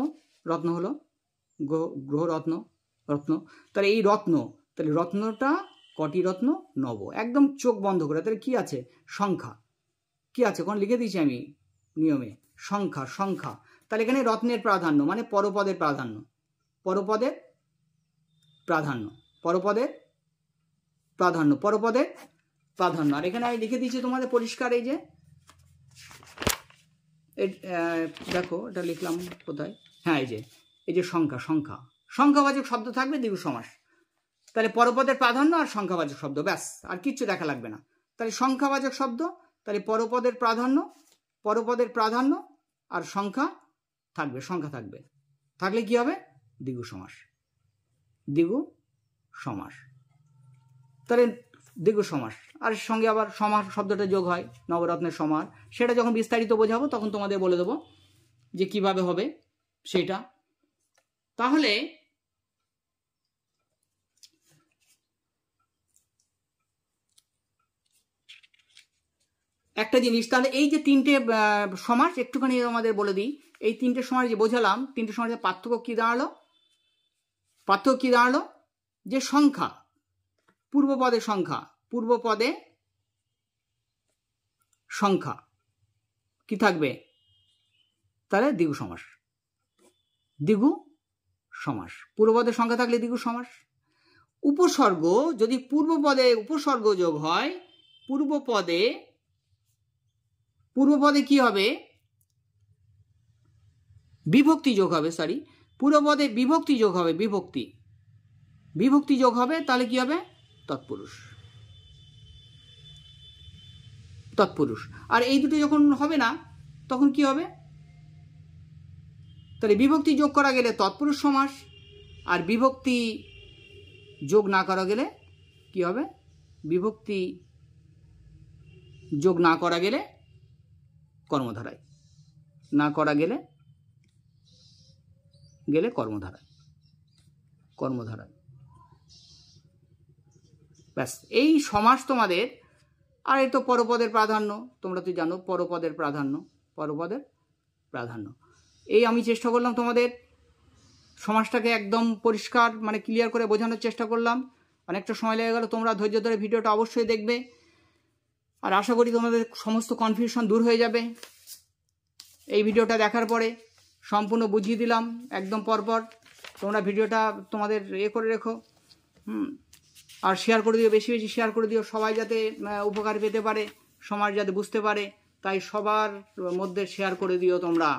রত্ন হলো গ্রহরত্ন, রত্ন। তাহলে এই রত্ন, তাহলে রত্নটা কটি রত্ন? নব। একদম চোখ বন্ধ করে। তাহলে কি আছে? সংখ্যা। কি আছে? কোন লিখে দিয়েছি আমি নিয়মে, সংখ্যা, সংখ্যা। তাহলে এখানে রত্নের প্রাধান্য মানে পরপদের প্রাধান্য, পরপদের প্রাধান্য, পরপদের প্রাধান্য, পরপদের প্রাধান্য। আর এখানে আমি লিখে দিয়েছি তোমাদের পরিষ্কার, এই যে দেখো, এটা লিখলাম কোথায়? হ্যাঁ, এই যে সংখ্যা, সংখ্যা, সংখ্যাবাচক শব্দ থাকবে দ্বিগু সমাস। তাহলে পরপদের প্রাধান্য আর সংখ্যাবাচক শব্দ, ব্যাস, আর কিচ্ছু দেখা লাগবে না। তাহলে সংখ্যাবাচক শব্দ, তাহলে পরপদের প্রাধান্য, পরপদের প্রাধান্য আর সংখ্যা থাকবে, সংখ্যা থাকবে। থাকলে কি হবে? দ্বিগু সমাস, দ্বিগু সমাস। তাহলে দ্বিগু সমাস, আর সঙ্গে আবার সমাস শব্দটা যোগ হয়, নবরত্নের সমাস। সেটা যখন বিস্তারিত বোঝাবো তখন তোমাদের বলে দেবো যে কিভাবে হবে সেটা। তাহলে একটা জিনিস, তাহলে এই যে তিনটে সমাস একটুখানি আমাদের বলে দিই। এই তিনটে সমাস যে বোঝালাম, তিনটে সমাসের পার্থক্য কি দাঁড়ালো? পার্থক্য কি দাঁড়ালো? যে সংখ্যা, পূর্বপদে সংখ্যা, পূর্বপদে সংখ্যা কি থাকবে? তাহলে দ্বিগু সমাস, দ্বিগু সমাস। পূর্বপদে সংখ্যা থাকলে দ্বিগু সমাস। উপসর্গ, যদি পূর্বপদে উপসর্গ যোগ হয়, পূর্বপদে, পূর্বপদে কি হবে? বিভক্তি যোগ হবে, সরি, পূর্বপদে বিভক্তি যোগ হবে, বিভক্তি, বিভক্তি যোগ হবে। তাহলে কি হবে? তৎপুরুষ, তৎপুরুষ। আর এই দুটো যখন হবে না, তখন কি হবে? তাহলে বিভক্তি যোগ করা গেলে তৎপুরুষ সমাস, আর বিভক্তি যোগ না করা গেলে কি হবে? বিভক্তি যোগ না করা গেলে কর্মধারায়, না করা গেলে কর্মধারায়, কর্মধারায়। ব্যাস, এই সমাস তোমাদের। আর এই তো পরপদের প্রাধান্য, তোমরা তো জানো পরপদের প্রাধান্য, পরপদের প্রাধান্য। এই আমি চেষ্টা করলাম তোমাদের সমাসটাকে একদম পরিষ্কার, মানে ক্লিয়ার করে বোঝানোর চেষ্টা করলাম। অনেকটা সময় লেগে গেল, তোমরা ধৈর্য ধরে ভিডিওটা অবশ্যই দেখবে। আর আশা করি তোমাদের সমস্ত কনফিউশন দূর হয়ে যাবে। এই ভিডিওটা দেখার পরে সম্পূর্ণ বুঝিয়ে দিলাম একদম পরপর। তোমরা ভিডিওটা তোমাদের করে রেখো, আর শেয়ার করে দিও, বেশি বেশি শেয়ার করে দিও, সবাই যাতে উপকার পেতে পারে, সমাজ যাতে বুঝতে পারে, তাই সবার মধ্যে শেয়ার করে দিও তোমরা।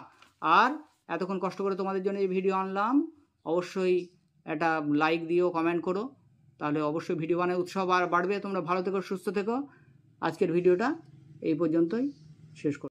আর এতক্ষণ কষ্ট করে তোমাদের জন্য এই ভিডিও আনলাম, অবশ্যই একটা লাইক দিও, কমেন্ট করো, তাহলে অবশ্যই ভিডিও বানায় উৎসাহ বাড়বে। তোমরা ভালো থেকো, সুস্থ থেকো। আজকের ভিডিওটা এই পর্যন্তই শেষ করো।